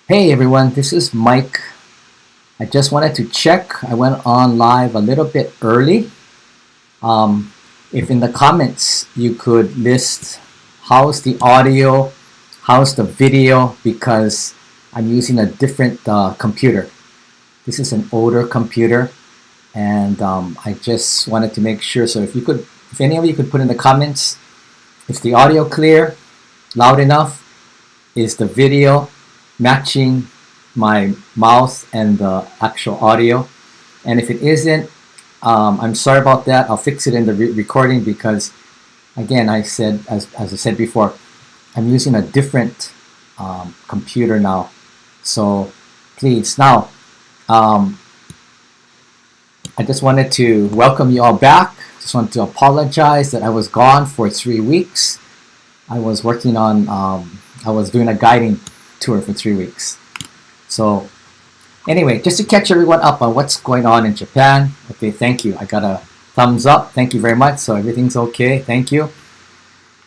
Hey everyone, this is Mike. I just wanted to check. I went on live a little bit early. Um, if in the comments you could list how's the audio, how's the video, because I'm using a different computer. This is an older computer, and I just wanted to make sure. So if any of you could put in the comments, is the audio clear, loud enough? Is the video matching my mouth and the actual audio? And if it isn't, I'm sorry about that. I'll fix it in the recording because, again, as I said before, I'm using a different computer now. So please, now, I just wanted to welcome you all back. Just wanted to apologize that I was gone for 3 weeks. I was working on, I was doing a guiding tour for 3 weeks. So anyway, just to catch everyone up on what's going on in Japan. Okay, thank you. I got a thumbs up. Thank you very much. So everything's okay. Thank you.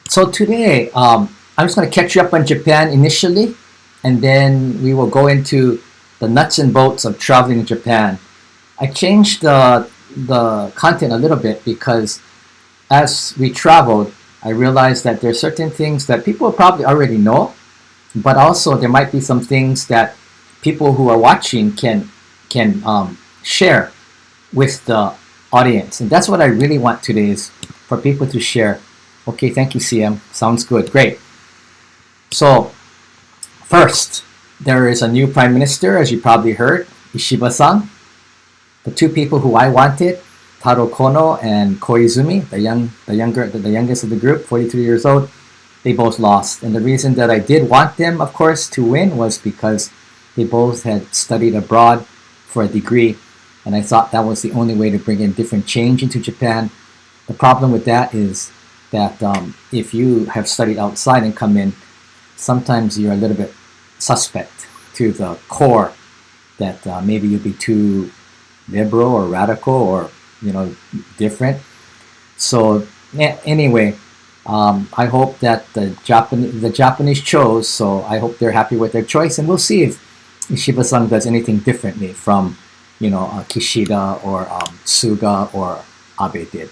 So today, I'm just going to catch you up on Japan initially, and then we will go into the nuts and bolts of traveling in Japan. I changed the content a little bit because as we traveled, I realized that there are certain things that people probably already know, but also there might be some things that people who are watching can share with the audience, and that's what I really want today is for people to share. Okay, thank you, CM. Sounds good. Great. So first, there is a new prime minister, as you probably heard, Ishiba-san. The two people who I wanted, Taro Kono and Koizumi, the youngest of the group, 43 years old, they both lost. And the reason that I did want them, of course, to win was because they both had studied abroad for a degree, and I thought that was the only way to bring in different change into Japan. The problem with that is that if you have studied outside and come in, sometimes you're a little bit suspect to the core that maybe you'll be too liberal or radical or different. So anyway, I hope that the Japanese chose. So I hope they're happy with their choice, and we'll see if Ishiba-san does anything differently from Kishida or Suga or Abe did.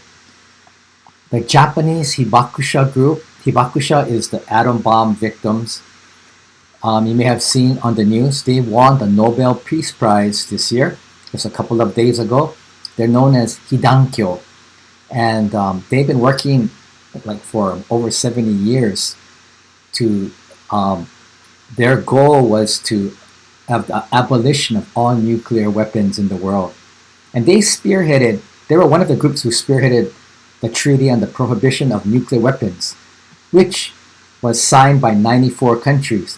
The Japanese Hibakusha group. Hibakusha is the atom bomb victims. You may have seen on the news they won the Nobel Peace Prize this year. Just a couple of days ago. They're known as Hidankyo, and they've been working like for over 70 years to. Their goal was to have the abolition of all nuclear weapons in the world, and they spearheaded. They were one of the groups who spearheaded the Treaty on the Prohibition of Nuclear Weapons, which was signed by 94 countries,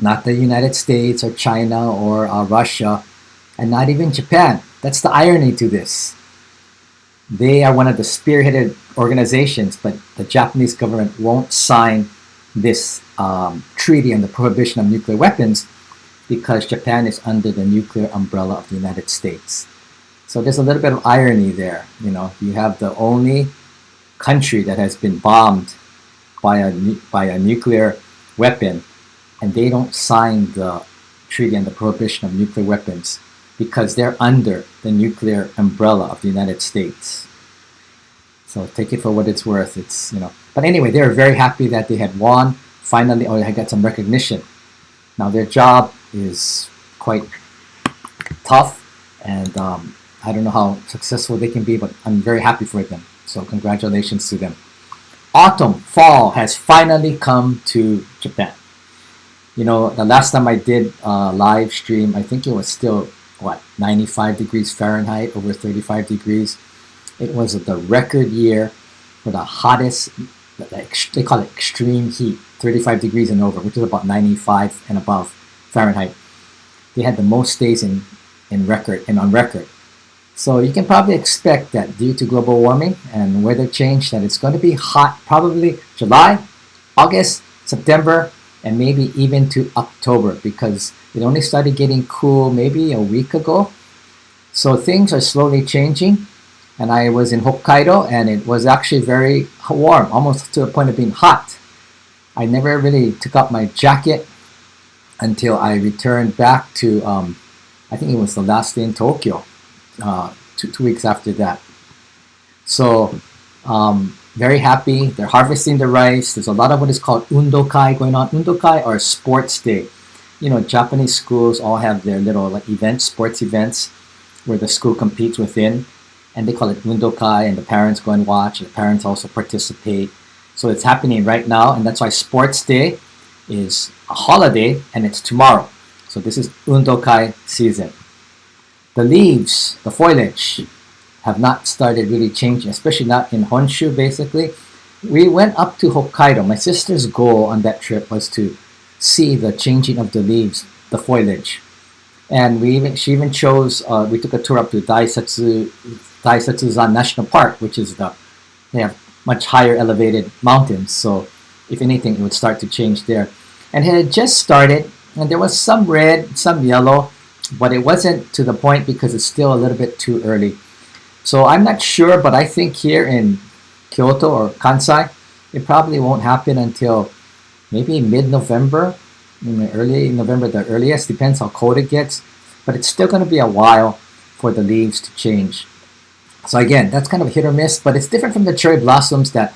not the United States or China or Russia, and not even Japan. That's the irony to this. They are one of the spearheaded organizations, but the Japanese government won't sign this treaty on the prohibition of nuclear weapons because Japan is under the nuclear umbrella of the United States. So there's a little bit of irony there. You have the only country that has been bombed by a nuclear weapon, and they don't sign the treaty on the prohibition of nuclear weapons because they're under the nuclear umbrella of the United States. So take it for what it's worth. But anyway, they were very happy that they had won. Finally, they got some recognition. Now their job is quite tough, and I don't know how successful they can be, but I'm very happy for them. So congratulations to them. Autumn, fall has finally come to Japan. The last time I did a live stream, I think it was still 95 degrees Fahrenheit, over 35 degrees. It was the record year for the hottest, they call it extreme heat, 35 degrees and over, which is about 95 and above Fahrenheit. They had the most days on record. So you can probably expect that due to global warming and weather change that it's going to be hot probably July, August, September, and maybe even to October, because it only started getting cool maybe a week ago. So things are slowly changing, and I was in Hokkaido and it was actually very warm, almost to the point of being hot. I never really took out my jacket until I returned back to, I think it was the last day in Tokyo, 2 weeks after that. So very happy. They're harvesting the rice. There's a lot of what is called undokai going on. Undokai or sports day. Japanese schools all have their little like events, sports events, where the school competes within, and they call it undokai, and the parents go and watch, and the parents also participate. So it's happening right now, and that's why sports day is a holiday, and it's tomorrow. So this is undokai season. The leaves, the foliage, have not started really changing, especially not in Honshu, basically. We went up to Hokkaido. My sister's goal on that trip was to see the changing of the leaves, the foliage. And she even chose, we took a tour up to Daisetsuzan National Park, which is they have much higher elevated mountains. So if anything, it would start to change there. And it had just started, and there was some red, some yellow, but it wasn't to the point because it's still a little bit too early. So I'm not sure, but I think here in Kyoto or Kansai, it probably won't happen until maybe mid-November, early November, the earliest. Depends how cold it gets, but it's still going to be a while for the leaves to change. So again, that's kind of hit or miss, but it's different from the cherry blossoms that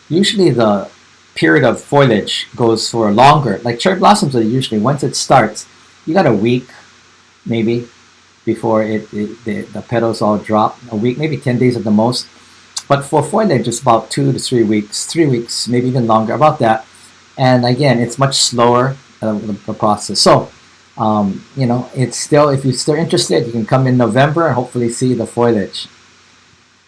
usually the period of foliage goes for longer. Like cherry blossoms are usually, once it starts, you got a week maybe before the petals all drop. A week, maybe 10 days at the most. But for foliage, it's about 2 to 3 weeks, 3 weeks, maybe even longer, about that. And again, it's much slower, the process. So, it's still, if you're still interested, you can come in November and hopefully see the foliage.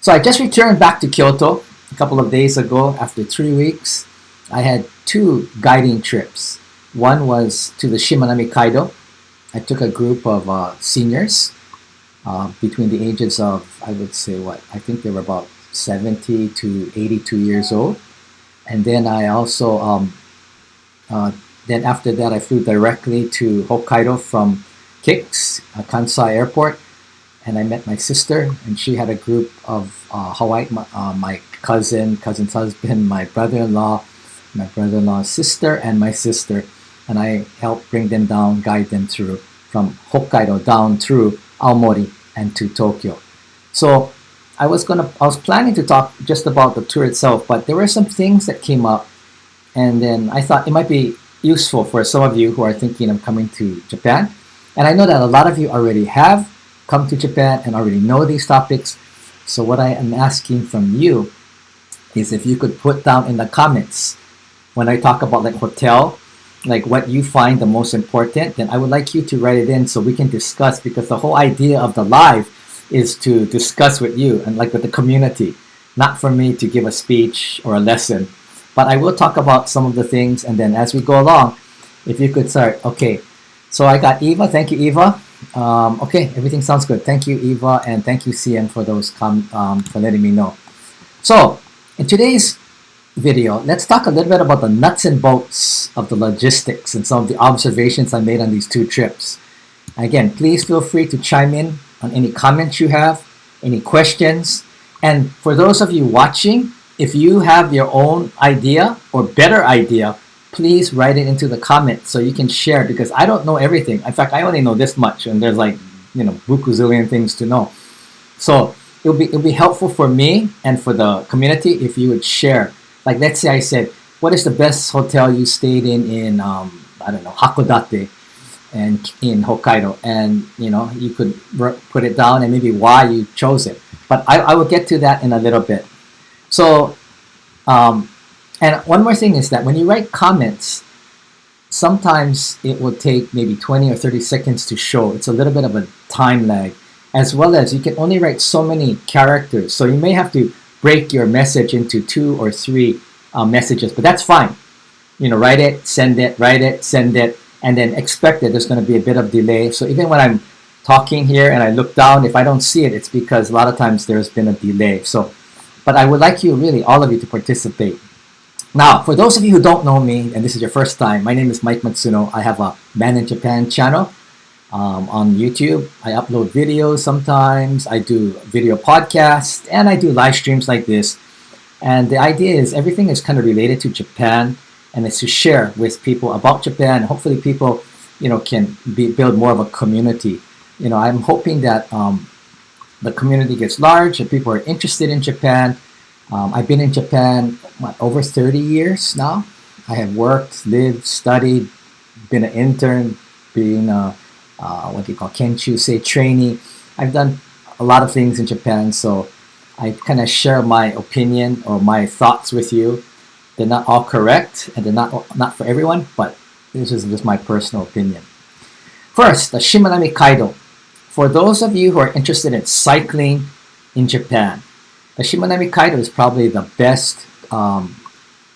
So I just returned back to Kyoto a couple of days ago after 3 weeks. I had 2 guiding trips. One was to the Shimanami Kaido. I took a group of seniors between the ages of, I would say, I think they were about 70 to 82 years old. And then I also, then after that, I flew directly to Hokkaido from KIX, Kansai Airport. And I met my sister, and she had a group of Hawaii, my cousin's husband, my brother-in-law's sister, and my sister. And I helped bring them down, guide them through from Hokkaido down through Aomori and to Tokyo. So I was planning to talk just about the tour itself, but there were some things that came up, and then I thought it might be useful for some of you who are thinking of coming to Japan. And I know that a lot of you already have come to Japan and already know these topics. So what I am asking from you is if you could put down in the comments when I talk about like hotel, like what you find the most important, then I would like you to write it in so we can discuss, because the whole idea of the live is to discuss with you and like with the community, not for me to give a speech or a lesson. But I will talk about some of the things, and then as we go along, if you could start. Okay, so I got Eva. Thank you, Eva. Okay, everything sounds good. Thank you, Eva, and thank you, CN, for those for letting me know. So in today's video, let's talk a little bit about the nuts and bolts of the logistics and some of the observations I made on these 2 trips. Again, please feel free to chime in on any comments you have, any questions, and for those of you watching, if you have your own idea or better idea, please write it into the comments so you can share, because I don't know everything. In fact, I only know this much, and there's like, buku-zillion things to know. So it'll be helpful for me and for the community if you would share. Like, let's say I said, what is the best hotel you stayed in I don't know, Hakodate and in Hokkaido, and you could put it down and maybe why you chose it. But I will get to that in a little bit. So, and one more thing is that when you write comments, sometimes it will take maybe 20 or 30 seconds to show. It's a little bit of a time lag, as well as you can only write so many characters. So you may have to break your message into 2 or 3 messages, but that's fine. Write it, send it, write it, send it, and then expect that there's going to be a bit of delay. So even when I'm talking here and I look down, if I don't see it, it's because a lot of times there's been a delay. So, but I would like you, really, all of you, to participate. Now, for those of you who don't know me, and this is your first time, my name is Mike Matsuno. I have a Man in Japan channel on YouTube. I upload videos sometimes. I do video podcasts, and I do live streams like this. And the idea is everything is kind of related to Japan, and it's to share with people about Japan. Hopefully people can build more of a community. I'm hoping that the community gets large and people are interested in Japan. I've been in Japan over 30 years now. I have worked, lived, studied, been an intern, being a what do you call kenshusei trainee. I've done a lot of things in Japan, so I kind of share my opinion or my thoughts with you. They're not all correct, and they're not for everyone, but this is just my personal opinion. First, the Shimanami Kaido. For those of you who are interested in cycling in Japan, the Shimanami Kaido is probably the best,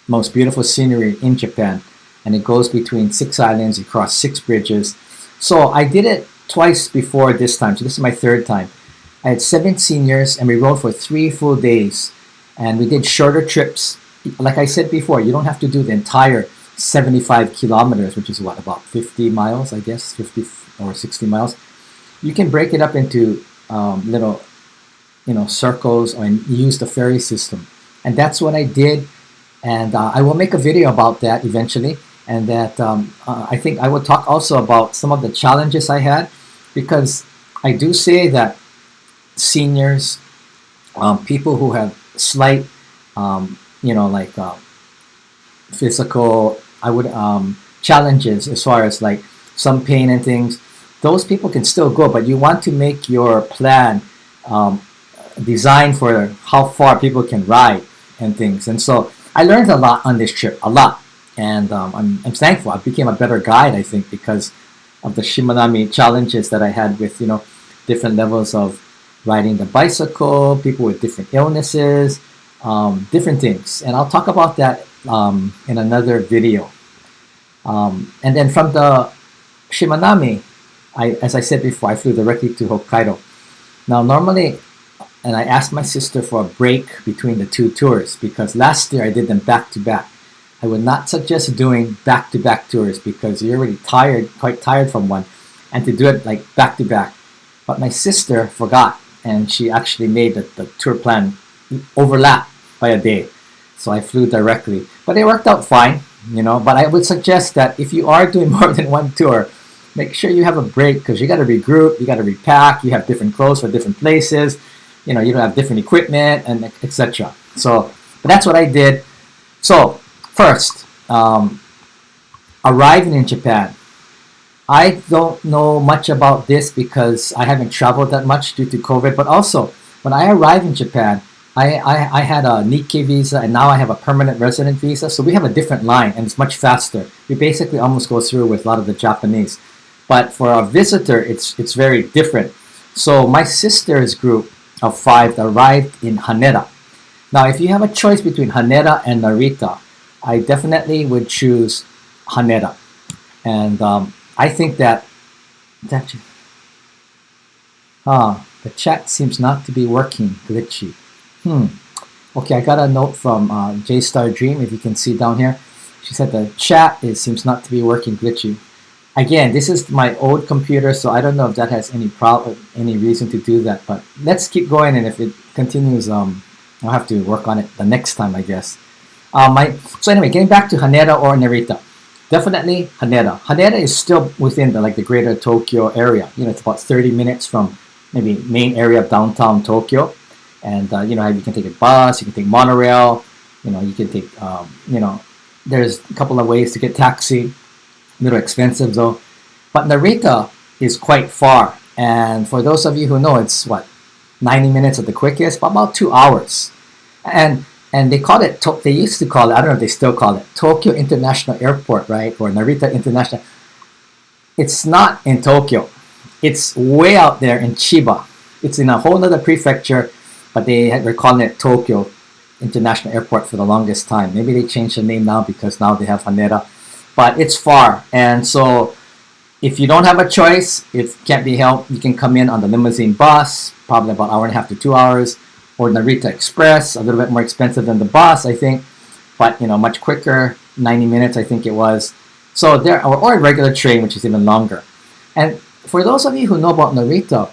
most beautiful scenery in Japan, and it goes between 6 islands across 6 bridges. So I did it twice before this time, so this is my third time. I had 7 seniors, and we rode for 3 full days, and we did shorter trips. Like I said before, you don't have to do the entire 75 kilometers, which is what, about 50 miles, I guess, 50 or 60 miles. You can break it up into little, circles, and use the ferry system. And that's what I did. And I will make a video about that eventually. And that I think I will talk also about some of the challenges I had, because I do say that seniors, people who have slight, physical, challenges as far as like some pain and things, those people can still go, but you want to make your plan designed for how far people can ride and things. And so I learned a lot on this trip, a lot. And I'm thankful. I became a better guide, I think, because of the Shimanami challenges that I had with, different levels of riding the bicycle, people with different illnesses, different things. And I'll talk about that in another video. And then from the Shimanami, as I said before, I flew directly to Hokkaido. Now, normally, and I asked my sister for a break between the 2 tours, because last year I did them back to back. I would not suggest doing back-to-back tours because you're already quite tired from one, and to do it like back-to-back. But my sister forgot, and she actually made the tour plan overlap by a day. So I flew directly. But it worked out fine, But I would suggest that if you are doing more than one tour, make sure you have a break, because you got to regroup, you got to repack, you have different clothes for different places, you don't have different equipment, and etc. So but that's what I did. So first, arriving in Japan. I don't know much about this because I haven't traveled that much due to COVID, but also when I arrived in Japan, I had a Nikkei visa, and now I have a permanent resident visa, so we have a different line, and it's much faster. We basically almost go through with a lot of the Japanese. But for a visitor, it's very different. So my sister's group of 5 arrived in Haneda. Now, if you have a choice between Haneda and Narita, I definitely would choose Haneda. And I think that the chat seems not to be working, glitchy. Okay, I got a note from J-Star Dream, if you can see down here. She said the chat seems not to be working, glitchy. Again, this is my old computer, so I don't know if that has any reason to do that. But let's keep going, and if it continues, I'll have to work on it the next time, I guess. So anyway, getting back to Haneda or Narita. Definitely Haneda. Haneda is still within the greater Tokyo area. It's about 30 minutes from maybe main area of downtown Tokyo. And you can take a bus, you can take monorail, you can take there's a couple of ways to get taxi. A little expensive though. But Narita is quite far. And for those of you who know, it's 90 minutes at the quickest, but about 2 hours. And they call it, they used to call it, I don't know if they still call it, Tokyo International Airport, right? Or Narita International. It's not in Tokyo. It's way out there in Chiba. It's in a whole other prefecture, but they were calling it Tokyo International Airport for the longest time. Maybe they changed the name now because now they have Haneda. But it's far. And so if you don't have a choice, it can't be helped, you can come in on the Limousine bus, probably about 1.5 to 2 hours. Or Narita Express, a little bit more expensive than the bus, I think, but much quicker, 90 minutes, I think it was. So or a regular train, which is even longer. And for those of you who know about Narita,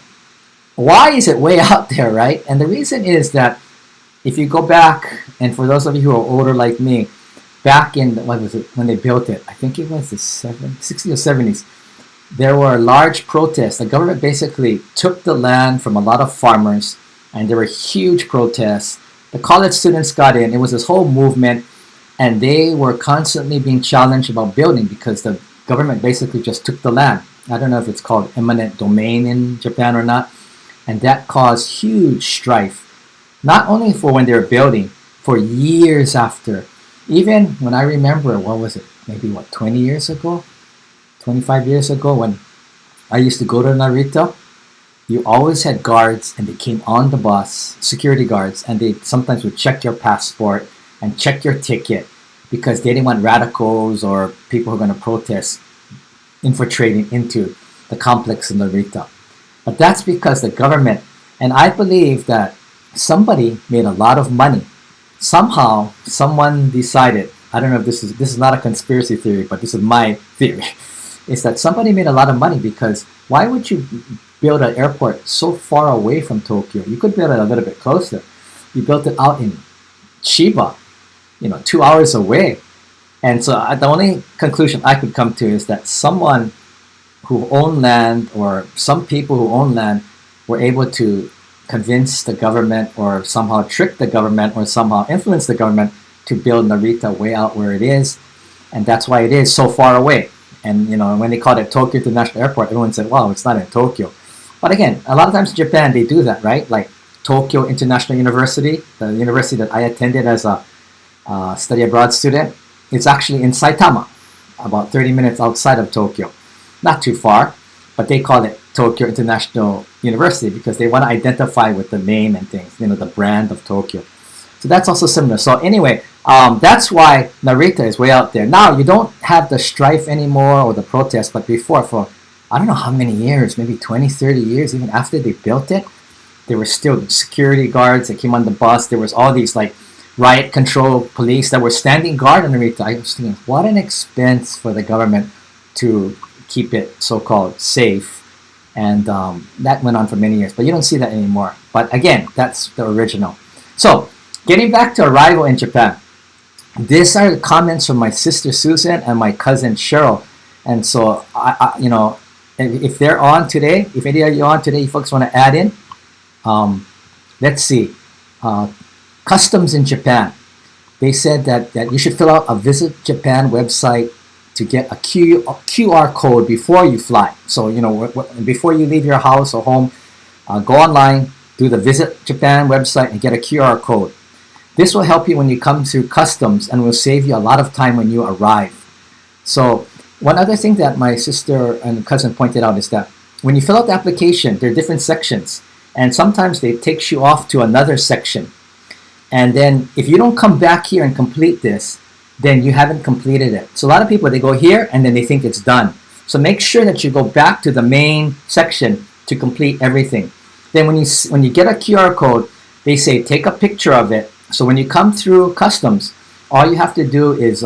why is it way out there, right? And the reason is that if you go back, and for those of you who are older like me, back in when they built it, I think it was the 60s or 70s. there were large protests. The government basically took the land from a lot of farmers, and there were huge protests. The college students got in. It was this whole movement, and they were constantly being challenged about building because the government basically just took the land. I don't know if it's called eminent domain in Japan or not, and that caused huge strife, not only for when they were building, for years after. Even when I remember, what was it, maybe 20 years ago, 25 years ago, when I used to go to Narita, you always had guards, and they came on the bus, security guards, and they sometimes would check your passport and check your ticket because they didn't want radicals or people who are going to protest infiltrating into the complex in Narita. But that's because the government, and I believe that somebody made a lot of money. Somehow, someone decided, I don't know if this is not a conspiracy theory, but this is my theory, is that somebody made a lot of money because why would you build an airport so far away from Tokyo? You could build it a little bit closer. You built it out in Chiba, 2 hours away. And so the only conclusion I could come to is that someone who owned land, or some people who own land, were able to convince the government or somehow trick the government or somehow influence the government to build Narita way out where it is. And that's why it is so far away. And when they called it Tokyo International Airport, everyone said, wow, it's not in Tokyo. But again, a lot of times in Japan, they do that, right? Like Tokyo International University, the university that I attended as a study abroad student, it's actually in Saitama, about 30 minutes outside of Tokyo. Not too far, but they call it Tokyo International University because they want to identify with the name and things, the brand of Tokyo. So that's also similar. So anyway, that's why Narita is way out there. Now, you don't have the strife anymore or the protest, but before, for I don't know how many years, maybe 20, 30 years, even after they built it, there were still security guards that came on the bus. There was all these like riot control police that were standing guard on Narita. I was thinking, what an expense for the government to keep it so-called safe. And that went on for many years, but you don't see that anymore. But again, that's the original. So getting back to arrival in Japan, these are the comments from my sister Susan and my cousin Cheryl. And so if they're on today, if any of you are on today, you folks want to add in, let's see, customs in Japan. They said that you should fill out a Visit Japan website to get a QR code before you fly. So, before you leave your house or home, go online, do the Visit Japan website and get a QR code. This will help you when you come to customs and will save you a lot of time when you arrive. So, one other thing that my sister and cousin pointed out is that when you fill out the application, there are different sections. And sometimes they take you off to another section. And then if you don't come back here and complete this, then you haven't completed it. So a lot of people, they go here and then they think it's done. So make sure that you go back to the main section to complete everything. Then when you get a QR code, they say take a picture of it. So when you come through customs, all you have to do is,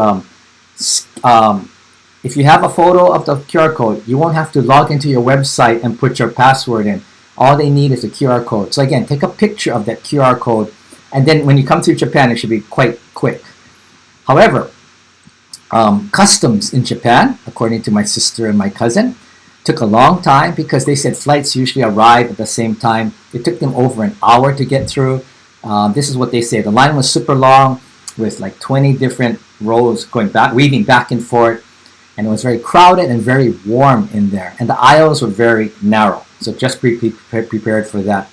if you have a photo of the QR code, you won't have to log into your website and put your password in. All they need is a QR code. So again, take a picture of that QR code, and then when you come to Japan, it should be quite quick. However, customs in Japan, according to my sister and my cousin, took a long time because they said flights usually arrive at the same time. It took them over an hour to get through. This is what they say. The line was super long with like 20 different rows going back, weaving back and forth. And it was very crowded and very warm in there. And the aisles were very narrow. So just be prepared for that.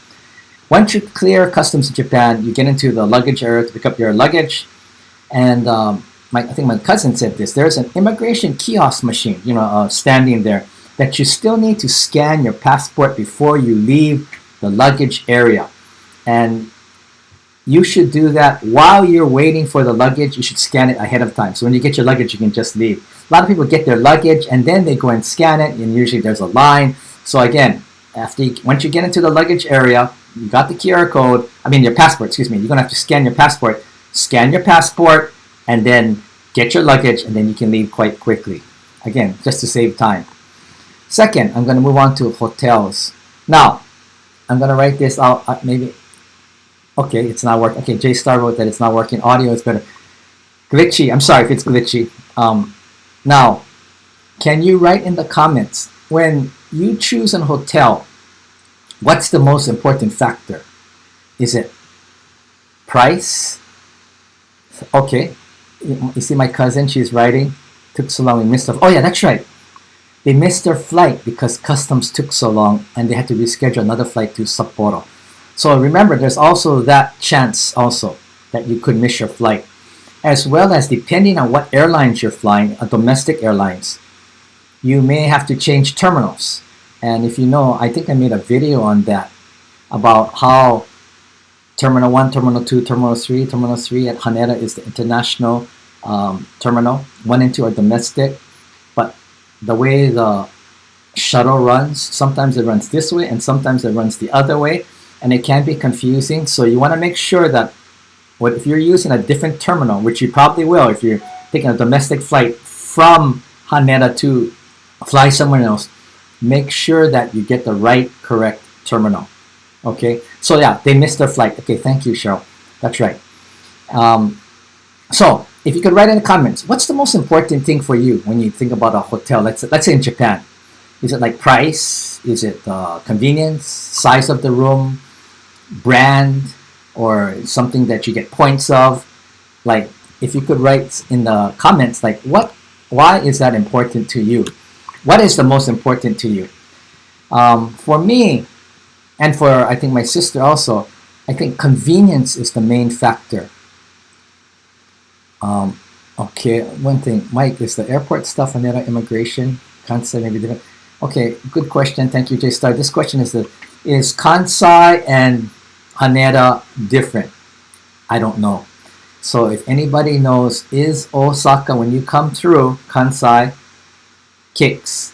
Once you clear customs in Japan, you get into the luggage area to pick up your luggage. And I think my cousin said this. There's an immigration kiosk machine, standing there, that you still need to scan your passport before you leave the luggage area. And you should do that while you're waiting for the luggage. You should scan it ahead of time. So when you get your luggage, you can just leave. A lot of people get their luggage and then they go and scan it, and usually there's a line. So again, once you get into the luggage area, you got the QR code, your passport, you're going to have to scan your passport. Scan your passport and then get your luggage, and then you can leave quite quickly. Again, just to save time. Second, I'm going to move on to hotels. Now, I'm going to write this out, okay, it's not working. Okay, J Star wrote that it's not working. Audio is better. Glitchy, I'm sorry if it's glitchy. Now, can you write in the comments, when you choose a hotel, what's the most important factor? Is it price? Okay, you see my cousin, she's writing, took so long, we missed her. Oh yeah, that's right. They missed their flight because customs took so long and they had to reschedule another flight to Sapporo. So remember, there's also that chance also that you could miss your flight. As well as depending on what airlines you're flying, domestic airlines, you may have to change terminals. And if you know, I think I made a video on that about how Terminal 1, Terminal 2, Terminal 3, Terminal 3 at Haneda is the international terminal. 1 and 2 are domestic. But the way the shuttle runs, sometimes it runs this way and sometimes it runs the other way. And it can be confusing. So you want to make sure that if you're using a different terminal, which you probably will if you're taking a domestic flight from Haneda to fly somewhere else, make sure that you get the right, correct terminal. Okay, so yeah, they missed their flight. Okay, thank you, Cheryl. That's right. So if you could write in the comments, what's the most important thing for you when you think about a hotel? Let's say in Japan. Is it like price? Is it convenience, size of the room, brand, or something that you get points of? Like, if you could write in the comments, like why is that important to you? What is the most important to you? For me, and for I think my sister also, I think convenience is the main factor. Okay, one thing, Mike, is the airport stuff and immigration Kansai maybe different? Okay, good question. Thank you, J Star. This question is Kansai and Haneda different? I don't know. So if anybody knows, is Osaka, when you come through Kansai, kicks,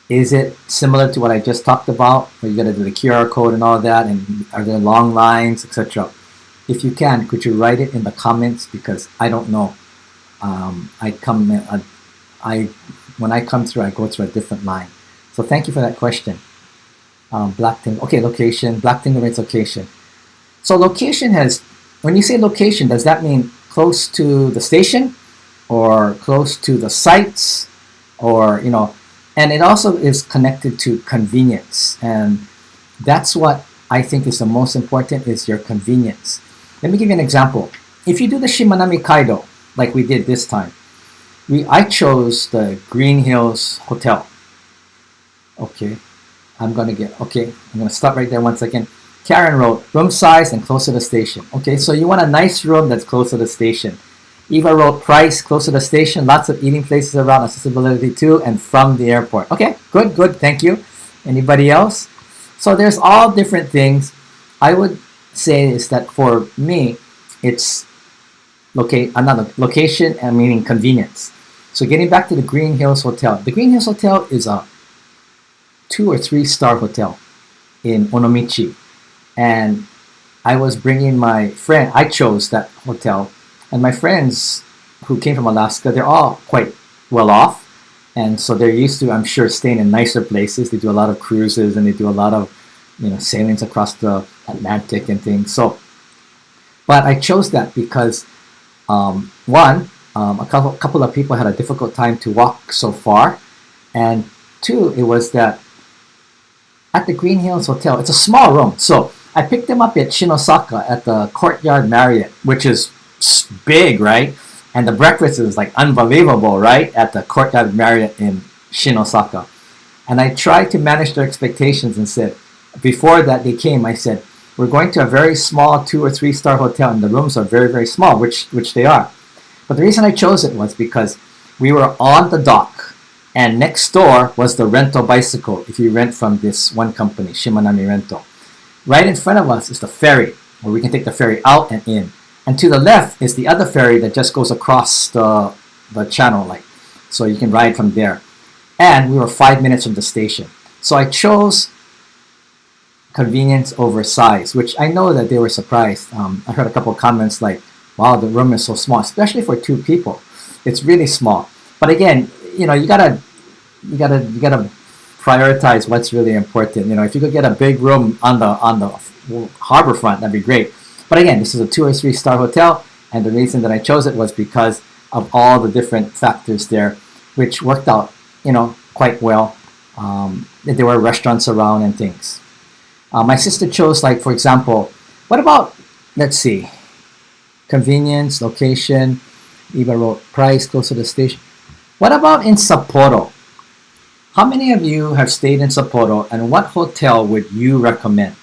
is it similar to what I just talked about, where you got to do the QR code and all that, and are there long lines, etc.? If you can, could you write it in the comments, because I don't know. When I come through, I go through a different line. So thank you for that question. Black thing. Okay, location. Black thing rates location. So location has, when you say location, does that mean close to the station or close to the sites, or, you know, and it also is connected to convenience. And that's what I think is the most important, is your convenience. Let me give you an example. If you do the Shimanami Kaido, like we did this time, I chose the Green Hills Hotel. Okay, I'm gonna stop right there one second. Karen wrote, room size and close to the station. Okay, so you want a nice room that's close to the station. Eva wrote, price, close to the station, lots of eating places around, accessibility too, and from the airport. Okay, good, thank you. Anybody else? So there's all different things. I would say is that for me, it's another location, and meaning convenience. So getting back to the Green Hills Hotel. The Green Hills Hotel is a 2 or 3 star hotel in Onomichi. And I was bringing my friend, I chose that hotel, and my friends who came from Alaska, they're all quite well off. And so they're used to, I'm sure, staying in nicer places. They do a lot of cruises and they do a lot of, sailings across the Atlantic and things. So, but I chose that because, one, a couple of people had a difficult time to walk so far. And 2, it was that at the Green Hills Hotel, it's a small room. So I picked them up at Shinosaka at the Courtyard Marriott, which is big, right? And the breakfast is like unbelievable, right? At the Courtyard Marriott in Shinosaka. And I tried to manage their expectations and said, before that they came, I said, we're going to a very small 2 or 3 star hotel, and the rooms are very, very small, which they are. But the reason I chose it was because we were on the dock, and next door was the rental bicycle, if you rent from this one company, Shimanami Rental. Right in front of us is the ferry, where we can take the ferry out and in. And to the left is the other ferry that just goes across the channel, like, so you can ride from there. And we were 5 minutes from the station. So I chose convenience over size, which I know that they were surprised. I heard a couple of comments like, wow, the room is so small, especially for 2 people. It's really small. But again, you gotta prioritize what's really important. If you could get a big room on the harbor front, that'd be great. But again, this is a 2 or 3 star hotel, and the reason that I chose it was because of all the different factors there, which worked out, quite well There were restaurants around and things. My sister chose, like, for example, what about, let's see, convenience, location, Eva wrote price, close to the station. What about in Sapporo? How many of you have stayed in Sapporo, and what hotel would you recommend?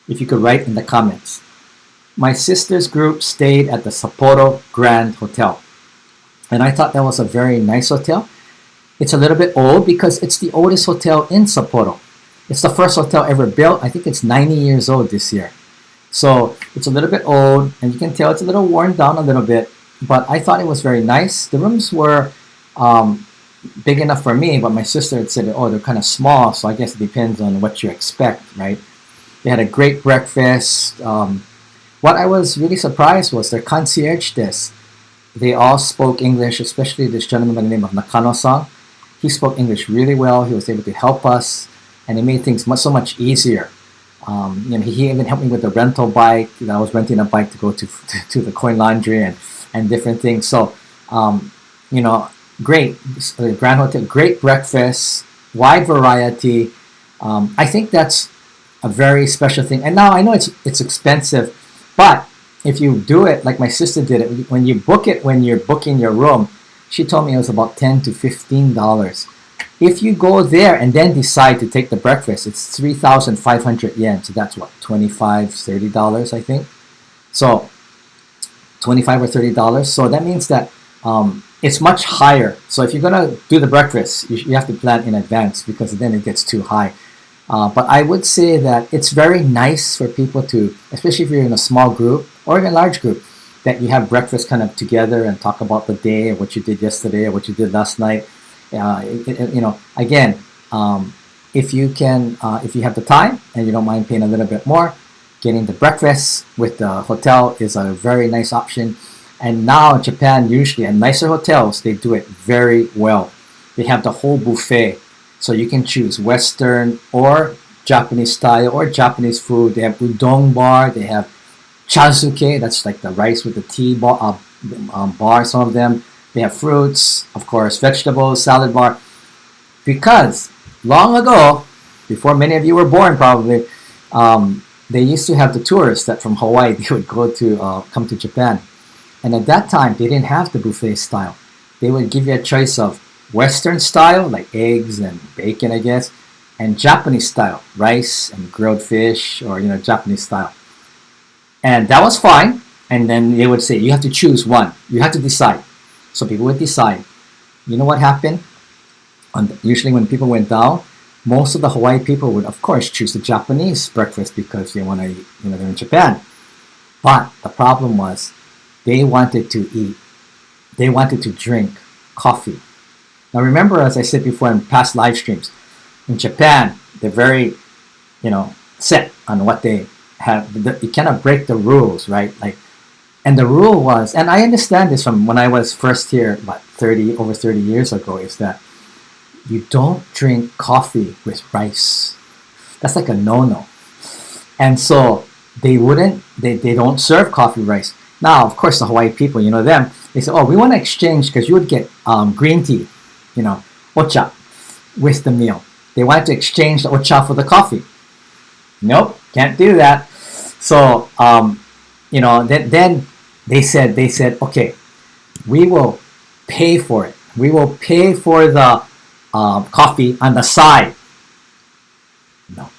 If you could write in the comments. My sister's group stayed at the Sapporo Grand Hotel, and I thought that was a very nice hotel. It's a little bit old because it's the oldest hotel in Sapporo. It's the first hotel ever built. I think it's 90 years old this year. So it's a little bit old, and you can tell it's a little worn down a little bit, but I thought it was very nice. The rooms were big enough for me, but my sister had said, oh, they're kind of small, so I guess it depends on what you expect, right? They had a great breakfast. What I was really surprised was their concierge desk. They all spoke English, especially this gentleman by the name of Nakano-san. He spoke English really well. He was able to help us, and it made things so much easier. He even helped me with the rental bike. I was renting a bike to go to the coin laundry and different things. So, great. Grand Hotel, great breakfast, wide variety. I think that's a very special thing. And now I know it's expensive, but if you do it like my sister did it, when you book it, when you're booking your room, she told me it was about $10 to $15. If you go there and then decide to take the breakfast, it's 3,500 yen. So that's what, $25, $30, I think. So $25 or $30. So that means that it's much higher. So if you're gonna do the breakfast, you have to plan in advance because then it gets too high. But I would say that it's very nice for people to, especially if you're in a small group or in a large group, that you have breakfast kind of together and talk about the day or what you did yesterday or what you did last night. Again, if you have the time and you don't mind paying a little bit more, getting the breakfast with the hotel is a very nice option. And now in Japan, usually at nicer hotels, they do it very well. They have the whole buffet. So you can choose Western or Japanese style or Japanese food. They have udon bar. They have chazuke. That's like the rice with the tea bar, some of them. They have fruits, of course, vegetables, salad bar. Because long ago, before many of you were born probably, they used to have the tourists that from Hawaii, they would go to come to Japan. And at that time, they didn't have the buffet style. They would give you a choice of Western style, like eggs and bacon, I guess, and Japanese style, rice and grilled fish, or Japanese style. And that was fine. And then they would say, you have to choose one. You have to decide. So people would decide. You know what happened? Usually when people went down, most of the Hawaii people would, of course, choose the Japanese breakfast because they want to eat, they're in Japan. But the problem was they wanted to eat. They wanted to drink coffee. Now remember, as I said before in past live streams, in Japan, they're very, set on what they have. You cannot break the rules, right? And the rule was, and I understand this from when I was first here about over 30 years ago, is that you don't drink coffee with rice. That's like a no-no. And so they don't serve coffee rice. Now, of course, the Hawaii people, them, they say, oh, we want to exchange because you would get green tea, ocha, with the meal. They wanted to exchange the ocha for the coffee. Nope, can't do that. So, then they said, okay, we will pay for it. We will pay for the coffee on the side. No,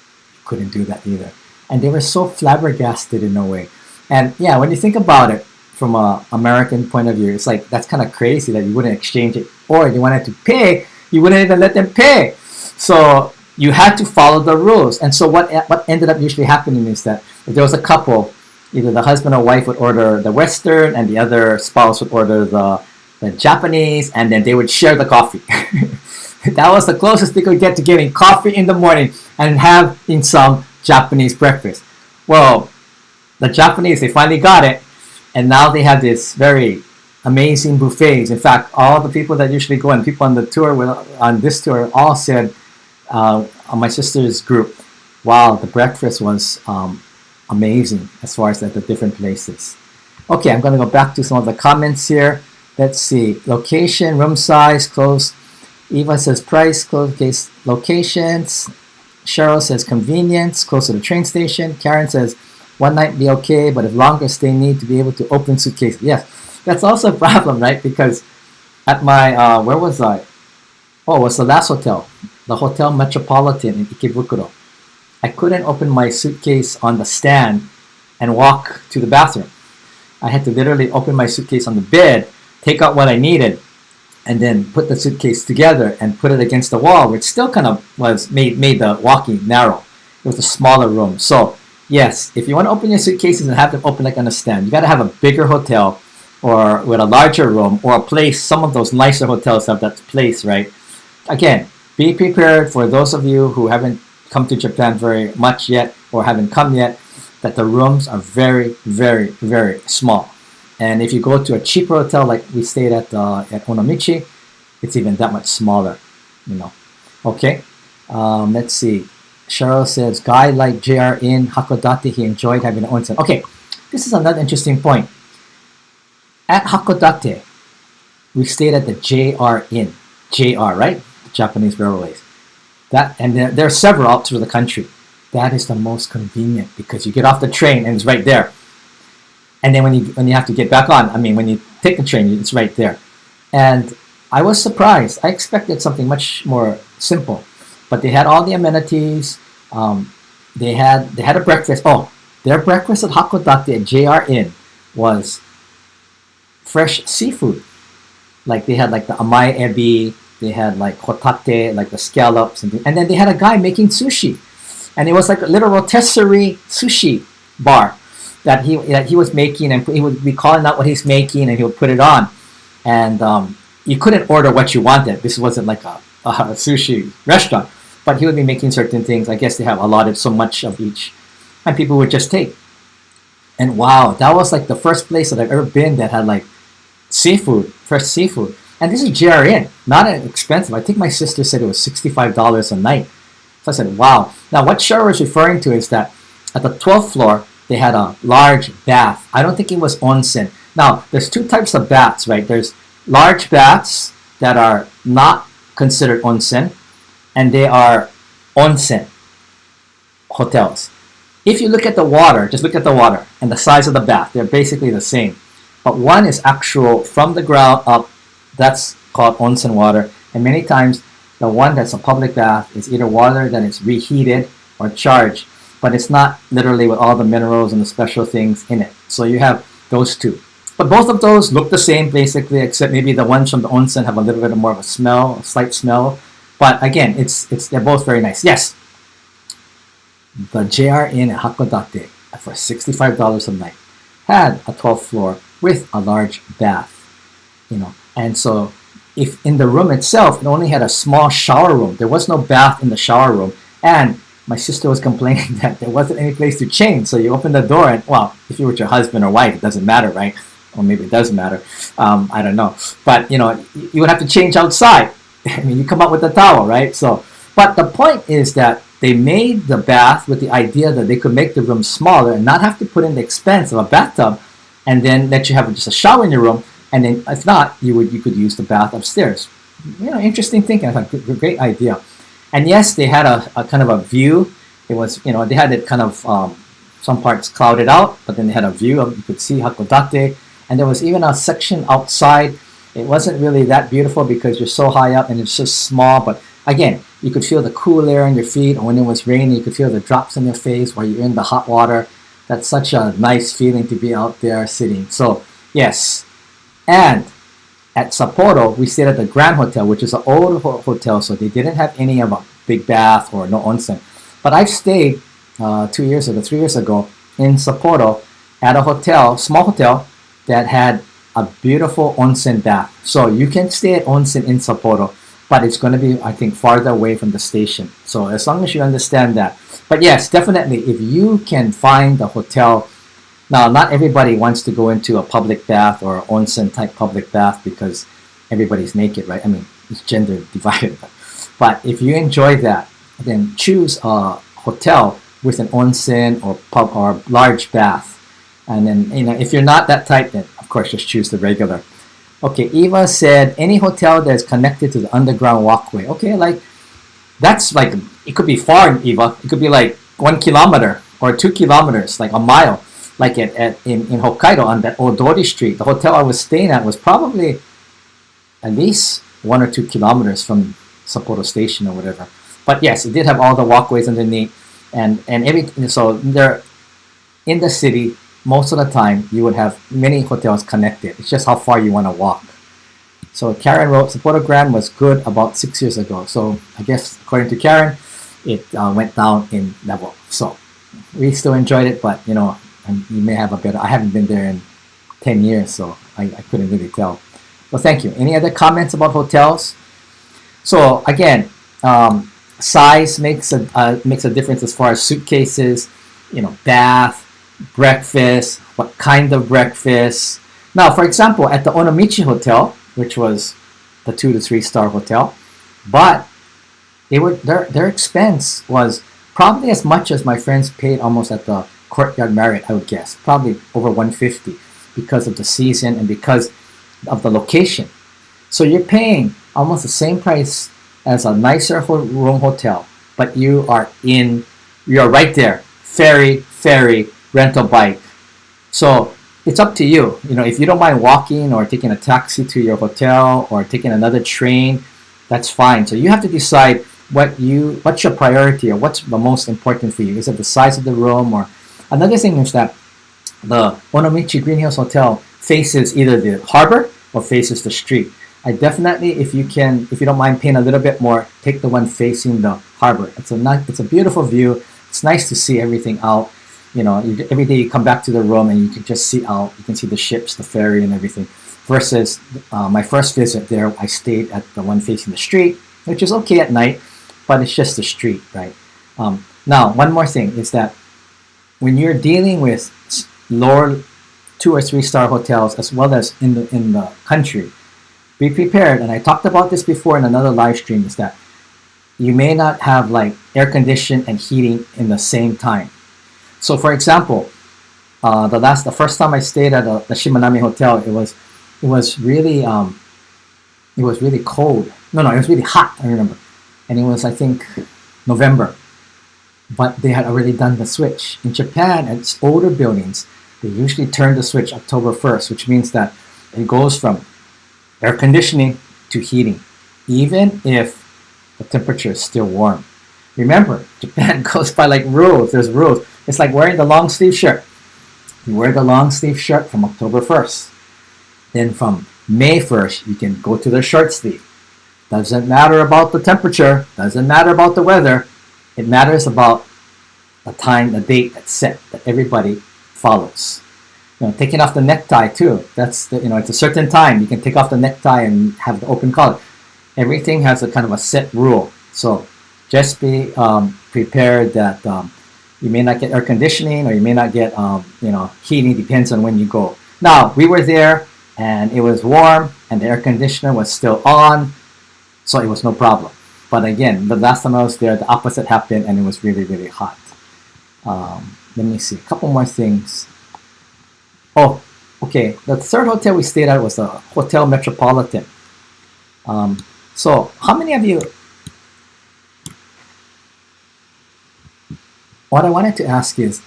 couldn't do that either. And they were so flabbergasted in a way. And yeah, when you think about it from an American point of view, it's like, that's kind of crazy that you wouldn't exchange it. Or if you wanted to pay, you wouldn't even let them pay. So you had to follow the rules. And so what ended up usually happening is that if there was a couple, either the husband or wife would order the Western and the other spouse would order the Japanese, and then they would share the coffee. That was the closest they could get to getting coffee in the morning and having some Japanese breakfast. Well, the Japanese, they finally got it, and now they have this very amazing buffets. In fact, all the people that usually go and people on the tour, on this tour, all said, on my sister's group, wow, the breakfast was amazing as far as at the different places. Okay, I'm going to go back to some of the comments here. Let's see. Location, room size, close. Eva says price, close case locations. Cheryl says convenience, close to the train station. Karen says one night be okay, but if longer stay, need to be able to open suitcases. Yes, that's also a problem, right? Because at my, where was I? Oh, it was the last hotel, the Hotel Metropolitan in Ikebukuro. I couldn't open my suitcase on the stand and walk to the bathroom. I had to literally open my suitcase on the bed, take out what I needed, and then put the suitcase together and put it against the wall, which still kind of was made the walking narrow. It was a smaller room. So yes, if you want to open your suitcases and have them open like on a stand, you got to have a bigger hotel or with a larger room or a place. Some of those nicer hotels have that place, right? Again, be prepared for those of you who haven't come to Japan very much yet or haven't come yet, that the rooms are very, very, very small. And if you go to a cheaper hotel like we stayed at Onomichi, it's even that much smaller, you know. Okay, let's see. Cheryl says, guy like JR in Hakodate, he enjoyed having an onsen. Okay, this is another interesting point. At Hakodate, we stayed at the JR Inn. JR, right? Japanese Railways. That, and there are several out through the country. That is the most convenient because you get off the train and it's right there. And then when you have to get back on, I mean, when you take the train, it's right there. And I was surprised. I expected something much more simple, but they had all the amenities. They had a breakfast. Oh, their breakfast at Hakodate at JR Inn was fresh seafood. Like they had like the amae ebi, they had like hotate, like the scallops, and then they had a guy making sushi, and it was like a little rotisserie sushi bar that he was making, and he would be calling out what he's making, and he would put it on, and you couldn't order what you wanted. This wasn't like a sushi restaurant, but he would be making certain things. I guess they have allotted so much of each, and people would just take. And wow, that was like the first place that I've ever been that had like seafood, fresh seafood. And this is JR Inn, not expensive. I think my sister said it was $65 a night. So I said, wow. Now what Cheryl was referring to is that at the 12th floor, they had a large bath. I don't think it was onsen. Now, there's two types of baths, right? There's large baths that are not considered onsen, and they are onsen hotels. If you look at the water, just look at the water and the size of the bath, they're basically the same. But one is actual from the ground up, that's called onsen water. And many times, the one that's a public bath is either water that is reheated or charged, but it's not literally with all the minerals and the special things in it. So you have those two. But both of those look the same basically, except maybe the ones from the onsen have a little bit more of a smell, a slight smell. But again, they're both very nice. Yes, the JR Inn at Hakodate for $65 a night had a 12th floor with a large bath, you know. And so if in the room itself, it only had a small shower room. There was no bath in the shower room. And my sister was complaining that there wasn't any place to change. So you open the door and, well, if you're with your husband or wife, it doesn't matter, right? Or maybe it does matter. I don't know. But, you know, you would have to change outside. I mean, you come up with a towel, right? So, but the point is that they made the bath with the idea that they could make the room smaller and not have to put in the expense of a bathtub and then let you have just a shower in your room. And then if not, you could use the bath upstairs. You know, interesting thinking. I thought, great idea. And yes, they had a kind of a view. It was, you know, they had it kind of some parts clouded out, but then they had a view of, you could see Hakodate. And there was even a section outside. It wasn't really that beautiful because you're so high up and it's just small. But again, you could feel the cool air on your feet. And when it was raining, you could feel the drops on your face while you're in the hot water. That's such a nice feeling to be out there sitting. So yes. And at Sapporo, we stayed at the Grand Hotel, which is an old hotel, so they didn't have any of a big bath or no onsen. But I've stayed 3 years ago, in Sapporo at a hotel, small hotel, that had a beautiful onsen bath. So you can stay at onsen in Sapporo, but it's going to be, I think, farther away from the station. So as long as you understand that. But yes, definitely, if you can find a hotel. Now, not everybody wants to go into a public bath or onsen type public bath because everybody's naked, right? I mean, it's gender divided. But if you enjoy that, then choose a hotel with an onsen or pub or large bath. And then, you know, if you're not that type, then of course just choose the regular. Okay, Eva said any hotel that is connected to the underground walkway. Okay, like that's like it could be far, Eva. It could be like 1 kilometer or 2 kilometers, like a mile. Like in Hokkaido on that Odori Street, the hotel I was staying at was probably at least 1 or 2 kilometers from Sapporo Station or whatever. But yes, it did have all the walkways underneath, and everything. So there in the city, most of the time you would have many hotels connected. It's just how far you want to walk. So Karen wrote, Sapporo Grand was good about 6 years ago. So I guess according to Karen, it went down in level. So we still enjoyed it, but you may have a better. I haven't been there in 10 years, so I couldn't really tell. Well, thank you. Any other comments about hotels? So again, size makes a difference as far as suitcases, bath, breakfast, what kind of breakfast. Now, for example, at the Onomichi Hotel, which was the 2 to 3 star hotel, but their expense was probably as much as my friends paid almost at the Courtyard Marriott, I would guess, probably over 150 because of the season and because of the location. So you're paying almost the same price as a nicer room hotel, but you are right there. Ferry, rental bike. So it's up to you. If you don't mind walking or taking a taxi to your hotel or taking another train, that's fine. So you have to decide what's your priority or what's the most important for you. Is it the size of the room? Or another thing is that the Onomichi Green Hills Hotel faces either the harbor or faces the street. I definitely, if you don't mind paying a little bit more, take the one facing the harbor. It's a beautiful view. It's nice to see everything out. Every day you come back to the room and you can just see out. You can see the ships, the ferry, and everything. Versus my first visit there, I stayed at the one facing the street, which is okay at night, but it's just the street, right? Now, one more thing is that when you're dealing with lower 2 or 3 star hotels as well as in the country, be prepared. And I talked about this before in another live stream. Is that you may not have like air conditioning and heating in the same time. So, for example, the first time I stayed at the Shimanami Hotel, it was really cold. No, it was really hot. I remember, and it was I think November, but they had already done the switch. In Japan, at older buildings, they usually turn the switch October 1st, which means that it goes from air conditioning to heating, even if the temperature is still warm. Remember, Japan goes by like rules. There's rules. It's like wearing the long sleeve shirt. You wear the long sleeve shirt from October 1st. Then from May 1st, you can go to the short sleeve. Doesn't matter about the temperature. Doesn't matter about the weather. It matters about the time, the date that's set that everybody follows. Taking off the necktie too. It's a certain time. You can take off the necktie and have the open collar. Everything has a kind of a set rule. So just be prepared that you may not get air conditioning or you may not get heating. Depends on when you go. Now we were there and it was warm and the air conditioner was still on, so it was no problem. But again, the last time I was there, the opposite happened and it was really, really hot. Let me see a couple more things. Oh, okay. The third hotel we stayed at was the Hotel Metropolitan. So how many of you, what I wanted to ask is,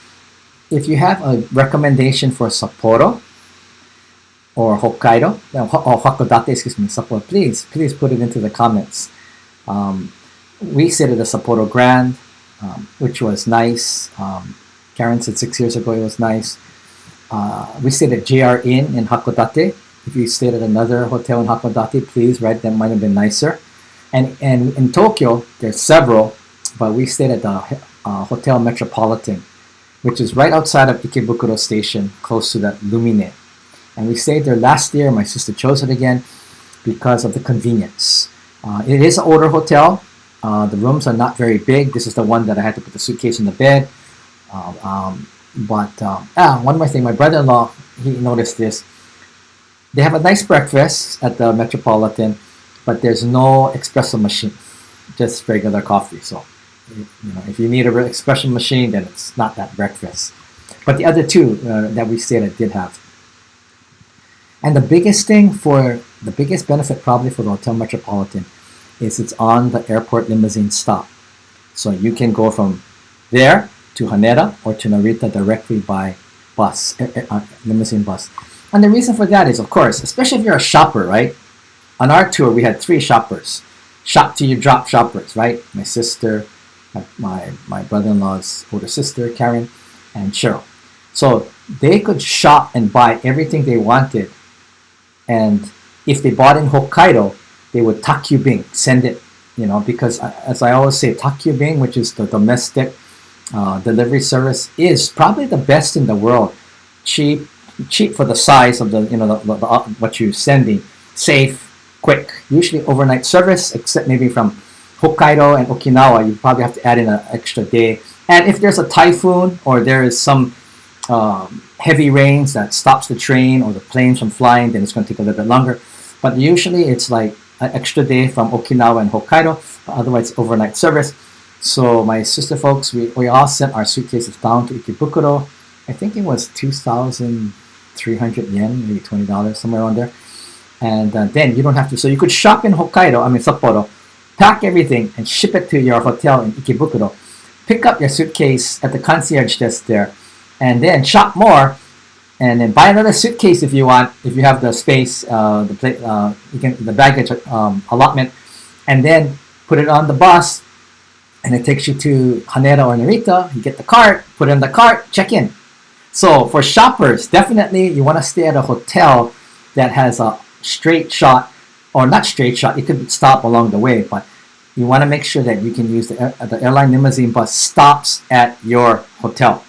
if you have a recommendation for Sapporo or Hokkaido, or Hakodate, Sapporo, please put it into the comments. We stayed at the Sapporo Grand, which was nice. Karen said 6 years ago it was nice. We stayed at JR Inn in Hakodate. If you stayed at another hotel in Hakodate, please, right, that might have been nicer. And in Tokyo, there's several, but we stayed at the Hotel Metropolitan, which is right outside of Ikebukuro Station, close to that Lumine. And we stayed there last year. My sister chose it again because of the convenience. It is an older hotel. The rooms are not very big. This is the one that I had to put the suitcase in the bed. One more thing. My brother-in-law, he noticed this. They have a nice breakfast at the Metropolitan, but there's no espresso machine, just regular coffee. So, if you need an espresso machine, then it's not that breakfast. But the other two that we stayed at did have. And the biggest thing for the biggest benefit probably for the Hotel Metropolitan is it's on the airport limousine stop. So you can go from there to Haneda or to Narita directly by bus, limousine bus. And the reason for that is, of course, especially if you're a shopper, right? On our tour, we had 3 shoppers. Shop till you drop shoppers, right? My sister, my brother-in-law's older sister, Karen, and Cheryl. So they could shop and buy everything they wanted. And if they bought in Hokkaido, they would takyubing, send it, because as I always say, takyubing, which is the domestic delivery service, is probably the best in the world. Cheap for the size of the, what you're sending. Safe, quick, usually overnight service, except maybe from Hokkaido and Okinawa, you probably have to add in an extra day. And if there's a typhoon or there is some heavy rains that stops the train or the planes from flying, then it's going to take a little bit longer. But usually it's like an extra day from Okinawa and Hokkaido, but otherwise overnight service. So my sister folks, we all sent our suitcases down to Ikebukuro. I think it was 2,300 yen, maybe $20, somewhere around there. And then you don't have to, so you could shop in Sapporo, pack everything and ship it to your hotel in Ikebukuro, pick up your suitcase at the concierge desk there, and then shop more, and then buy another suitcase if you want, if you have the space, the baggage allotment, and then put it on the bus, and it takes you to Haneda or Narita. You get the cart, put it in the cart, check in. So for shoppers, definitely you want to stay at a hotel that has a straight shot, or not straight shot, it could stop along the way, but you want to make sure that you can use the airline limousine bus stops at your hotel.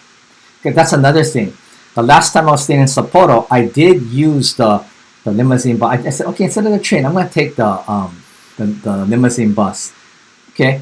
Okay, that's another thing. The last time I was staying in Sapporo, I did use the limousine bus. I said, okay, instead of the train, I'm going to take the limousine bus. Okay,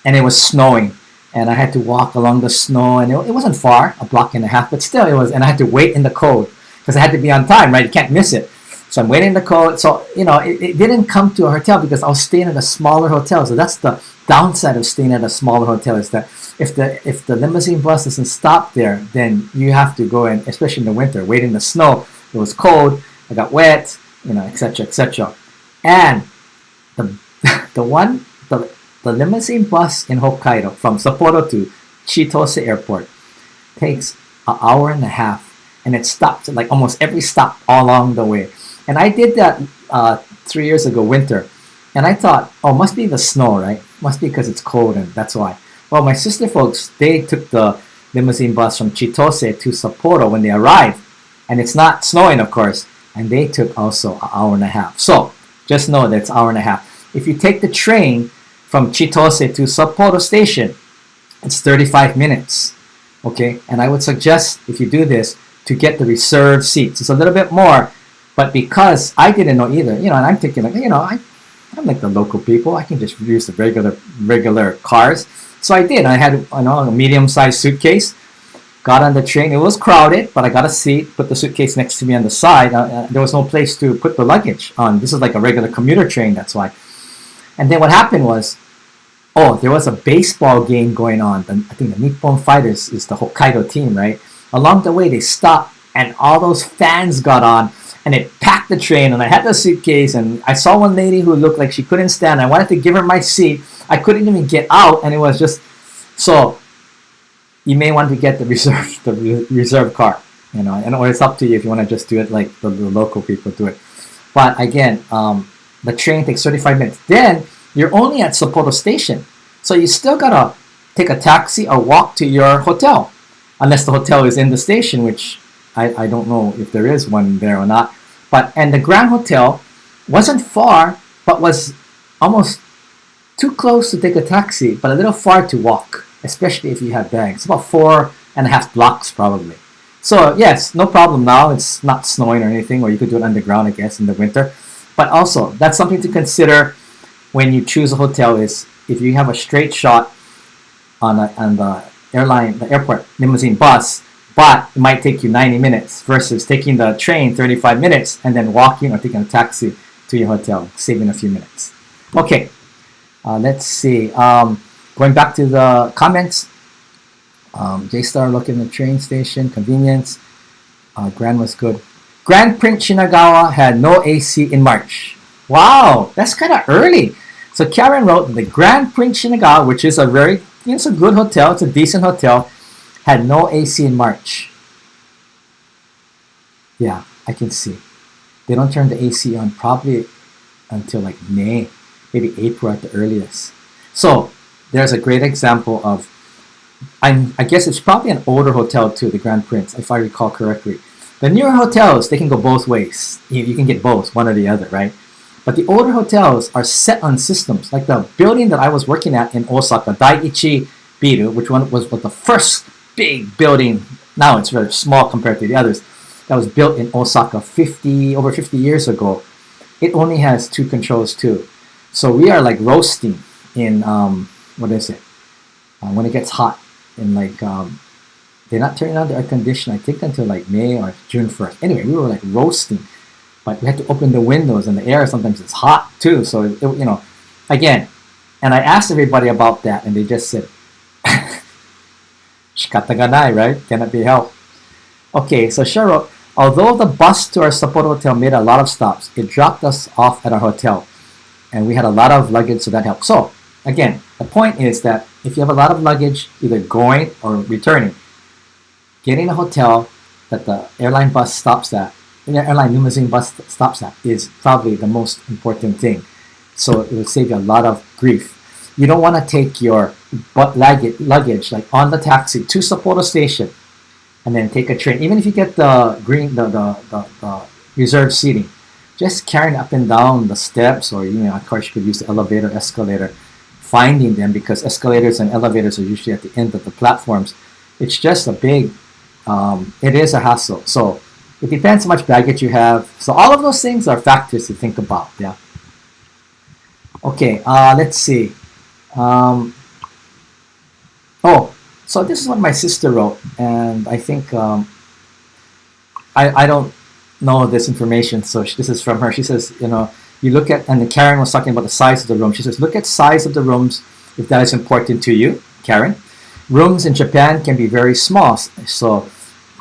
and it was snowing, and I had to walk along the snow, and it wasn't far, a block and a half, but still it was, and I had to wait in the cold because I had to be on time, right? You can't miss it. So I'm waiting in the cold. So, it didn't come to a hotel because I was staying at a smaller hotel. So that's the downside of staying at a smaller hotel, is that if the limousine bus doesn't stop there, then you have to go in, especially in the winter, wait in the snow. It was cold, I got wet, etc., etc. And the the limousine bus in Hokkaido from Sapporo to Chitose Airport takes an hour and a half, and it stops at like almost every stop all along the way. And I did that 3 years ago, winter, and I thought, oh, must be the snow, right? Must be because it's cold, and that's why. Well, my sister folks, they took the limousine bus from Chitose to Sapporo when they arrived, and it's not snowing, of course, and they took also an hour and a half. So just know that it's an hour and a half. If you take the train from Chitose to Sapporo Station, it's 35 minutes. Okay, and I would suggest, if you do this, to get the reserved seats. It's a little bit more, but because I didn't know either, and I'm thinking like, I'm like the local people, I can just use the regular cars. So I did. I had a medium-sized suitcase, got on the train. It was crowded, but I got a seat, put the suitcase next to me on the side. There was no place to put the luggage on. This is like a regular commuter train, that's why. And then what happened was, there was a baseball game going on. I think the Nippon Fighters is the Hokkaido team, right? Along the way, they stopped, and all those fans got on, and it packed the train, and I had the suitcase, and I saw one lady who looked like she couldn't stand. I wanted to give her my seat. I couldn't even get out, and it was just, so you may want to get the reserve car, or it's up to you if you want to just do it like the local people do it. But again, the train takes 35 minutes. Then you're only at Sapporo Station, so you still gotta take a taxi or walk to your hotel, unless the hotel is in the station, which I don't know if there is one there or not. And the Grand Hotel wasn't far, but was almost too close to take a taxi, but a little far to walk, especially if you have bags. About 4.5 blocks probably. So yes, no problem now. It's not snowing or anything, or you could do it underground, I guess, in the winter. But also, that's something to consider when you choose a hotel, is if you have a straight shot on the airport limousine bus, but it might take you 90 minutes versus taking the train 35 minutes and then walking or taking a taxi to your hotel, saving a few minutes. Okay, let's see. Going back to the comments, J-Star looking at the train station, convenience. Grand was good. Grand Prince Shinagawa had no AC in March. Wow, that's kind of early. So Karen wrote that the Grand Prince Shinagawa, which is a very, it's a good hotel, it's a decent hotel, had no AC in March. Yeah, I can see. They don't turn the AC on probably until like May, maybe April at the earliest. So there's a great example of, I guess it's probably an older hotel too, the Grand Prince, if I recall correctly. The newer hotels, they can go both ways. You can get both, one or the other, right? But the older hotels are set on systems. Like the building that I was working at in Osaka, Daiichi Biru, which one was the first big building. Now it's very small compared to the others. That was built in Osaka over 50 years ago. It only has two controls too. So we are like roasting in, what is it? When it gets hot. In like, they're not turning on the air conditioner, I think until like May or June 1st. Anyway, we were like roasting. But we had to open the windows and the air sometimes is hot too. So, you know, again, and I asked everybody about that and they just said, shikata ga nai, right? Cannot be helped. Okay, so Cheryl, although the bus to our Sapporo hotel made a lot of stops, it dropped us off at our hotel. And we had a lot of luggage, so that helped. So, again, the point is that if you have a lot of luggage, either going or returning, getting a hotel that the airline bus stops at, the airline limousine bus stops at, is probably the most important thing. So it will save you a lot of grief. You don't want to take your luggage like on the taxi to Sapporo station and then take a train. Even if you get the reserved seating, just carrying up and down the steps, or of course you could use the elevator, escalator, finding them, because escalators and elevators are usually at the end of the platforms. It's just a big, it is a hassle. So it depends how much baggage you have. So all of those things are factors to think about. Yeah. Okay. Let's see. Oh, so this is what my sister wrote, and I think I don't know this information, so this is from her. She says, you look at, and Karen was talking about the size of the room. She says, look at size of the rooms if that is important to you, Karen. Rooms in Japan can be very small, so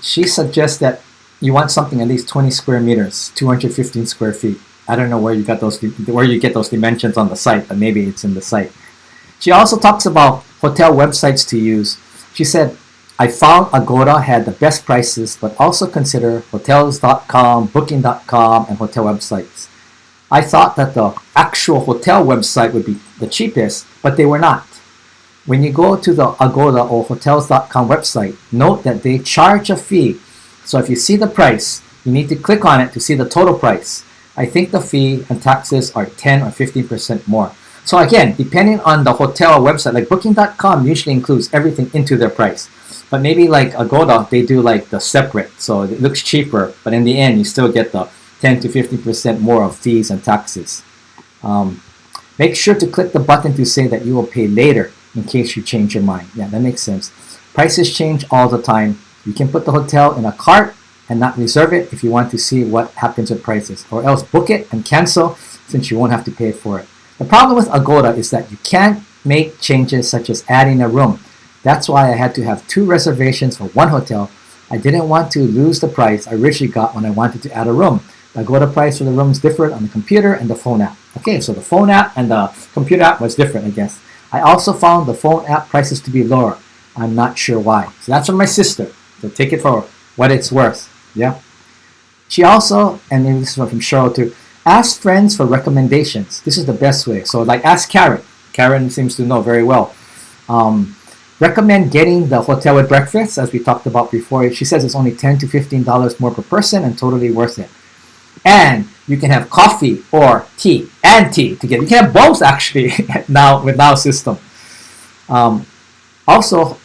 she suggests that you want something at least 20 square meters, 215 square feet. I don't know where you get those dimensions on the site, but maybe it's in the site. She also talks about hotel websites to use. She said, I found Agoda had the best prices, but also consider hotels.com, booking.com, and hotel websites. I thought that the actual hotel website would be the cheapest, but they were not. When you go to the Agoda or hotels.com website, note that they charge a fee. So if you see the price, you need to click on it to see the total price. I think the fee and taxes are 10 or 15% more. So again, depending on the hotel website, like booking.com usually includes everything into their price. But maybe like Agoda, they do like the separate, so it looks cheaper, but in the end, you still get the 10 to 15% more of fees and taxes. Make sure to click the button to say that you will pay later in case you change your mind. Yeah, that makes sense. Prices change all the time. You can put the hotel in a cart and not reserve it if you want to see what happens with prices, or else book it and cancel since you won't have to pay for it. The problem with Agoda is that you can't make changes such as adding a room. That's why I had to have 2 reservations for one hotel. I didn't want to lose the price I originally got when I wanted to add a room. The Agoda price for the rooms differed on the computer and the phone app. Okay, so the phone app and the computer app was different, I guess. I also found the phone app prices to be lower. I'm not sure why. So that's from my sister. So take it for what it's worth. Yeah. She also, and this is from Cheryl too, ask friends for recommendations. This is the best way. So like ask Karen. Karen seems to know very well. Recommend getting the hotel with breakfast, as we talked about before. She says it's only $10 to $15 more per person and totally worth it. And you can have coffee or tea and tea together. You can have both actually now with Now system. Also,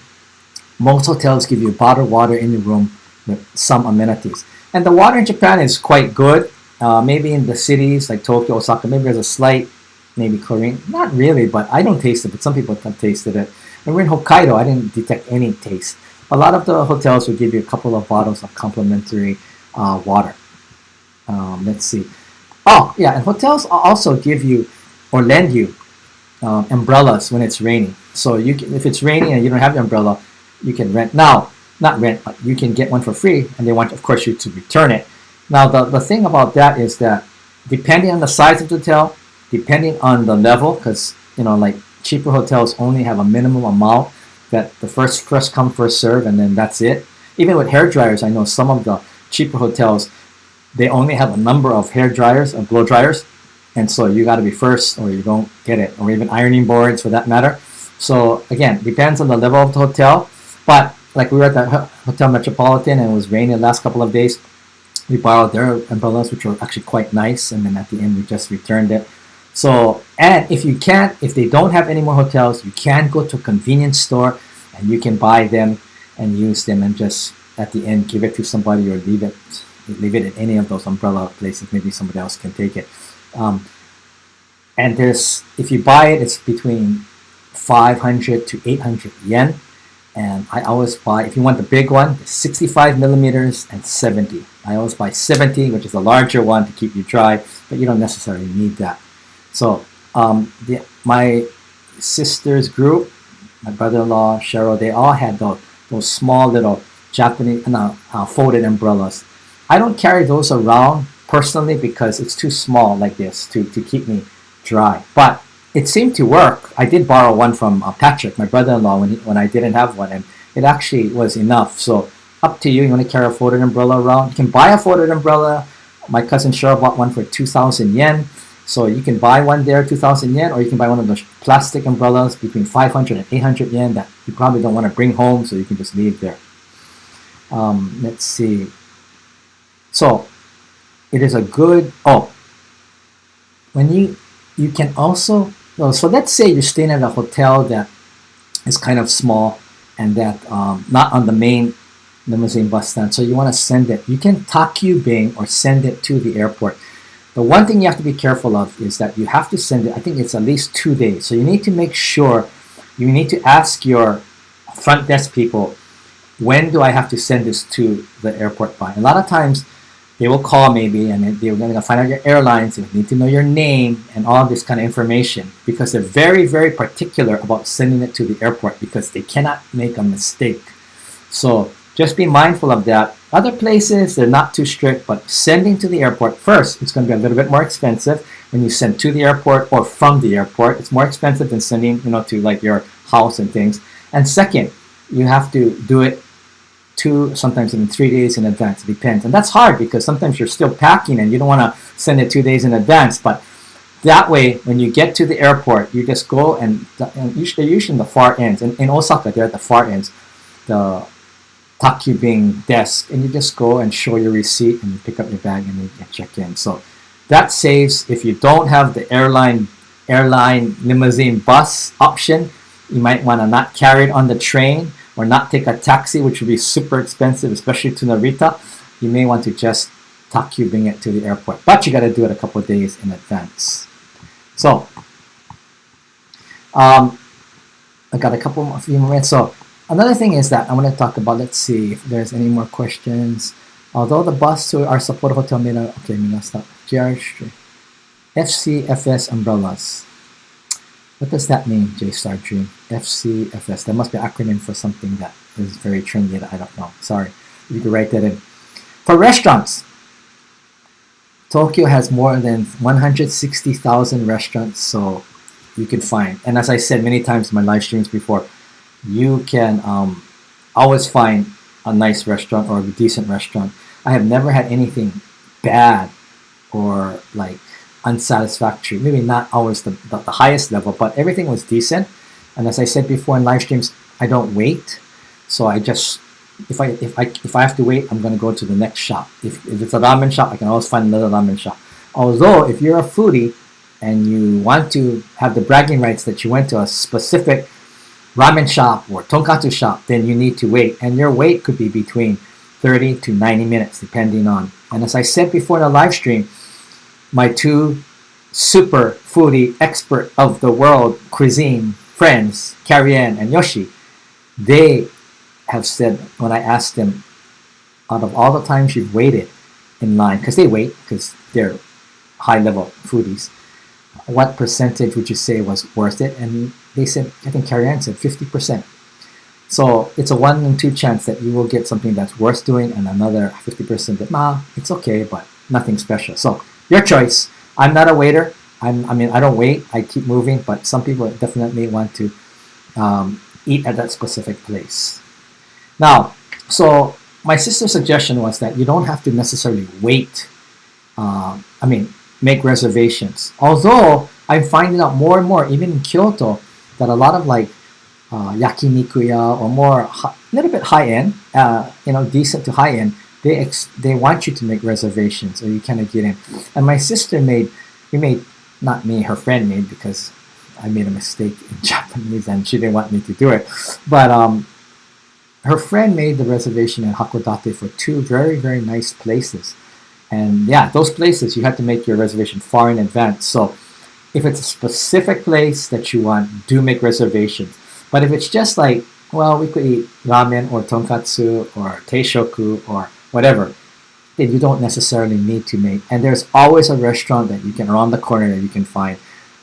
most hotels give you bottled water in your room with some amenities. And the water in Japan is quite good. Maybe in the cities like Tokyo, Osaka, maybe there's a slight, maybe chlorine. Not really, but I don't taste it, but some people have tasted it. When we're in Hokkaido, I didn't detect any taste. A lot of the hotels will give you a couple of bottles of complimentary water. Let's see. Oh, yeah, and hotels also give you or lend you umbrellas when it's raining. So you can, if it's raining and you don't have the umbrella, you can rent. Now, not rent, but you can get one for free, and they want, of course, you to return it. Now, the thing about that is that depending on the size of the hotel, depending on the level, because, like cheaper hotels only have a minimum amount that the first come, first serve, and then that's it. Even with hair dryers, I know some of the cheaper hotels, they only have a number of hair dryers or blow dryers, and so you got to be first or you don't get it, or even ironing boards for that matter. So again, depends on the level of the hotel. But like we were at the Hotel Metropolitan and it was raining the last couple of days, we borrowed their umbrellas, which were actually quite nice, and then at the end we just returned it. So, and if they don't have any more hotels, you can go to a convenience store and you can buy them and use them, and just at the end give it to somebody or leave it at any of those umbrella places. Maybe somebody else can take it. And if you buy it, it's between 500 to 800 yen. And I always buy, if you want the big one, 65 millimeters and 70. I always buy 70, which is a larger one to keep you dry, but you don't necessarily need that. So my sister's group, my brother-in-law, Cheryl, they all had those small little Japanese folded umbrellas. I don't carry those around personally because it's too small like this to keep me dry. But it seemed to work. I did borrow one from Patrick, my brother-in-law, when I didn't have one, and it actually was enough. So up to you. You want to carry a folded umbrella around? You can buy a folded umbrella. My cousin Cheryl bought one for 2,000 yen. So you can buy one there, 2,000 yen, or you can buy one of those plastic umbrellas between 500 and 800 yen that you probably don't want to bring home, so you can just leave there. Let's see. So it is a good, when you can also, so let's say you're staying at a hotel that is kind of small and that not on the main limousine bus stand, so you want to send it. You can takyu or send it to the airport. The one thing you have to be careful of is that you have to send it, I think it's at least 2 days. So you need to make sure, you need to ask your front desk people, when do I have to send this to the airport by? A lot of times they will call maybe and they're going to find out your airlines, they need to know your name and all this kind of information, because they're very, very particular about sending it to the airport because they cannot make a mistake. So just be mindful of that. Other places, they're not too strict, but sending to the airport, first, it's going to be a little bit more expensive when you send to the airport or from the airport. It's more expensive than sending, to like your house and things. And second, you have to do it sometimes even 3 days in advance. It depends. And that's hard because sometimes you're still packing and you don't want to send it 2 days in advance. But that way, when you get to the airport, you just go and they're usually in the far ends. In Osaka, they're at the far ends. The takyubing desk, and you just go and show your receipt and you pick up your bag and you can check in. So that saves, if you don't have the airline limousine bus option, you might want to not carry it on the train or not take a taxi, which would be super expensive, especially to Narita. You may want to just takyubing it to the airport, but you got to do it a couple of days in advance. So I got a few more minutes. So another thing is that I want to talk about, let's see if there's any more questions. Although the bus to our support hotel made a, okay, stop. FCFS umbrellas. What does that mean, J-Star Dream? FCFS. That must be an acronym for something that is very trendy that I don't know. Sorry. You can write that in. For restaurants, Tokyo has more than 160,000 restaurants, so you can find. And as I said many times in my live streams before, you can always find a nice restaurant or a decent restaurant. I have never had anything bad or like unsatisfactory. Maybe not always the highest level, but everything was decent. And as I said before in live streams, I don't wait. So I just, if I have to wait, I'm going to go to the next shop. If it's a ramen shop, I can always find another ramen shop. Although if you're a foodie and you want to have the bragging rights that you went to a specific ramen shop or tonkatsu shop, then you need to wait. And your wait could be between 30 to 90 minutes, depending on. And as I said before in the live stream, my two super foodie expert of the world cuisine friends, Carrie-Ann and Yoshi, they have said, when I asked them, out of all the times you've waited in line, because they wait, because they're high-level foodies, what percentage would you say was worth it? And they said, I think Carrie-Ann said 50%. So it's a 1 in 2 chance that you will get something that's worth doing, and another 50% that it's okay, but nothing special. So your choice. I'm not a waiter. I don't wait. I keep moving, but some people definitely want to eat at that specific place. Now, so my sister's suggestion was that you don't have to necessarily wait. Make reservations. Although I'm finding out more and more, even in Kyoto, that a lot of like yakinikuya or more a little bit high end, decent to high end, they want you to make reservations or you kind of get in. And my sister not me, her friend made, because I made a mistake in Japanese and she didn't want me to do it. But her friend made the reservation in Hakodate for 2 very, very nice places. And yeah, those places you have to make your reservation far in advance. So if it's a specific place that you want, do make reservations. But if it's just like, well, we could eat ramen or tonkatsu or teishoku or whatever, then you don't necessarily need to make. And there's always a restaurant that you can, around the corner, that you can find.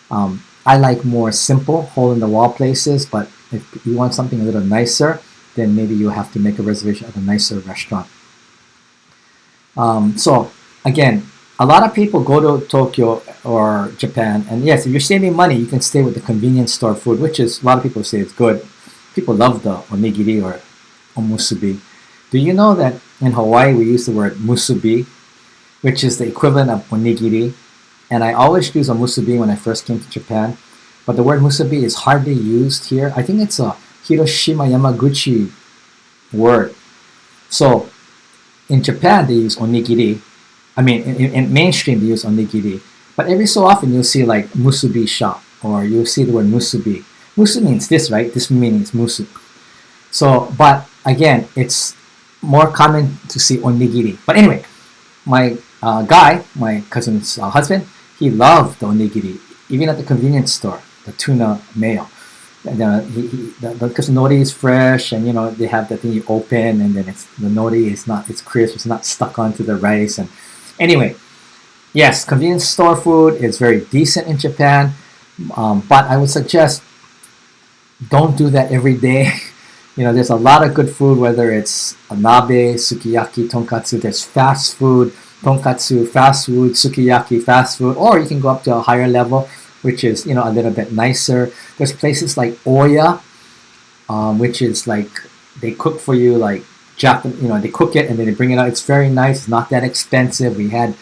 I like more simple, hole-in-the-wall places, but if you want something a little nicer, then maybe you have to make a reservation at a nicer restaurant. So again, a lot of people go to Tokyo or Japan, and yes, if you're saving money, you can stay with the convenience store food, which is, a lot of people say it's good. People love the onigiri or omusubi. Do you know that in Hawaii we use the word musubi, which is the equivalent of onigiri? And I always use a musubi when I first came to Japan, but the word musubi is hardly used here. I think it's a Hiroshima Yamaguchi word. So in Japan they use onigiri. In mainstream they use onigiri, but every so often you'll see like musubi shop, or you'll see the word musubi. Musu means this, right? This means musu. So, but again, it's more common to see onigiri. But anyway, my my cousin's husband, he loved the onigiri, even at the convenience store, the tuna mayo. And because the nori is fresh, and they have that thing you open, and then the nori is not, it's crisp, it's not stuck onto the rice. And anyway, yes, convenience store food is very decent in Japan, but I would suggest don't do that every day. There's a lot of good food, whether it's nabe, sukiyaki, tonkatsu. There's fast food, tonkatsu, fast food, sukiyaki, fast food, or you can go up to a higher level, which is a little bit nicer. There's places like Oya, which is like they cook for you like Japan. They cook it and then they bring it out. It's very nice. It's not that expensive. We had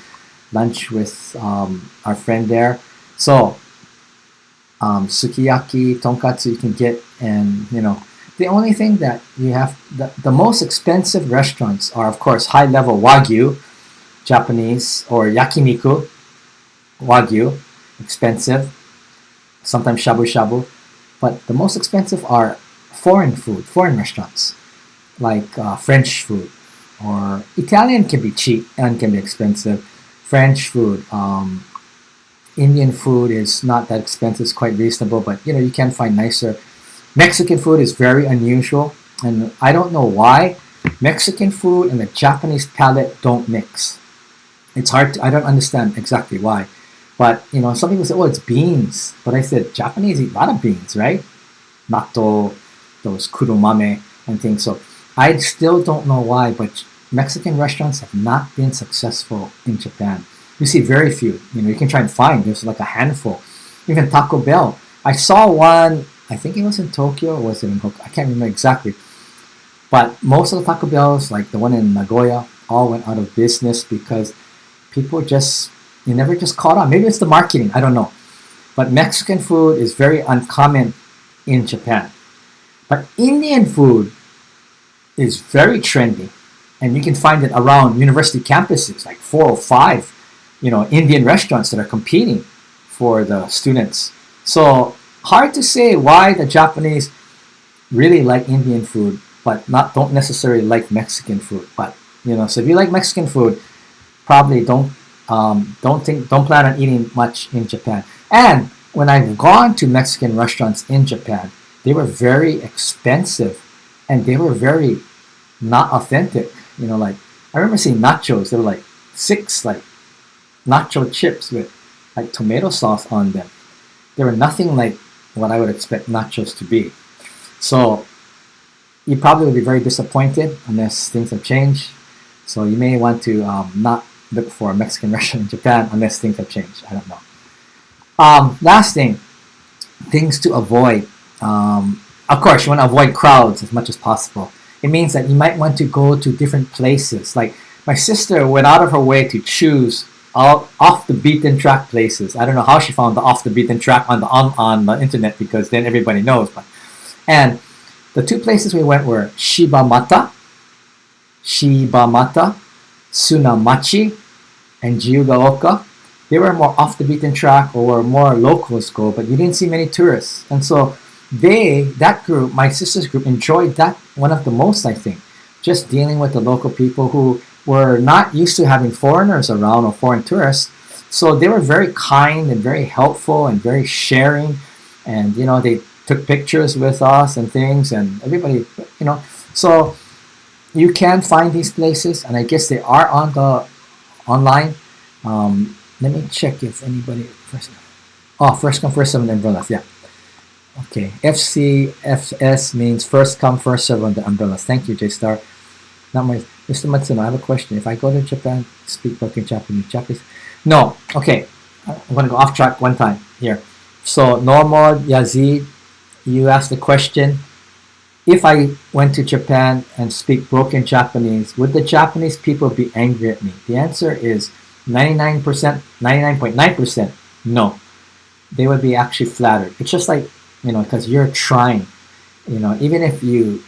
lunch with our friend there, so sukiyaki, tonkatsu you can get, and the only thing that you have, the most expensive restaurants are, of course, high-level Wagyu, Japanese, or yakiniku, Wagyu, expensive, sometimes shabu-shabu. But the most expensive are foreign restaurants, like French food, or Italian can be cheap and can be expensive. French food, Indian food is not that expensive, it's quite reasonable, but you can find nicer. Mexican food is very unusual, and I don't know why Mexican food and the Japanese palate don't mix. It's hard I don't understand exactly why. But some people say, oh, it's beans. But I said, Japanese eat a lot of beans, right? Natto, those kurumame and things. So I still don't know why, but Mexican restaurants have not been successful in Japan. You see very few. You can try and find. There's like a handful. Even Taco Bell. I saw one, I think it was in Tokyo, or was it in Hokkaido? I can't remember exactly. But most of the Taco Bells, like the one in Nagoya, all went out of business because people never just caught on. Maybe it's the marketing, I don't know. But Mexican food is very uncommon in Japan. But Indian food is very trendy. And you can find it around university campuses, like 4 or 5, Indian restaurants that are competing for the students. So hard to say why the Japanese really like Indian food, but don't necessarily like Mexican food. But so if you like Mexican food, probably don't plan on eating much in Japan. And when I've gone to Mexican restaurants in Japan, they were very expensive, and they were very not authentic. Like I remember seeing nachos. They were like 6 like nacho chips with like tomato sauce on them. They were nothing like what I would expect nachos to be. So you probably will be very disappointed unless things have changed. So you may want to not look for a Mexican restaurant in Japan unless things have changed. I don't know. Last thing, things to avoid. Of course, you want to avoid crowds as much as possible. It means that you might want to go to different places. Like my sister went out of her way to choose off the beaten track places. I don't know how she found the off the beaten track on the internet, because then everybody knows. And the two places we went were Shibamata, Tsunamachi, and Jiugaoka. They were more off the beaten track, or where more locals go, but you didn't see many tourists. And so that group, my sister's group, enjoyed that one of the most, I think. Just dealing with the local people who were not used to having foreigners around or foreign tourists. So they were very kind and very helpful and very sharing. And, they took pictures with us and things, and everybody, So you can find these places, and I guess they are on the online. Let me check if anybody first come first serve on the umbrellas. Yeah. Okay. FCFS means first come first serve on the umbrellas. Thank you, J Star. Not my Mr. Matsuno. I have a question. If I go to Japan, speak broken Japanese. No. Okay. I'm gonna go off track one time here. So normal Yazid, you asked the question. If I went to Japan and speak broken Japanese, would the Japanese people be angry at me? The answer is 99.9% no. They would be actually flattered. It's just like, because you're trying. Even if you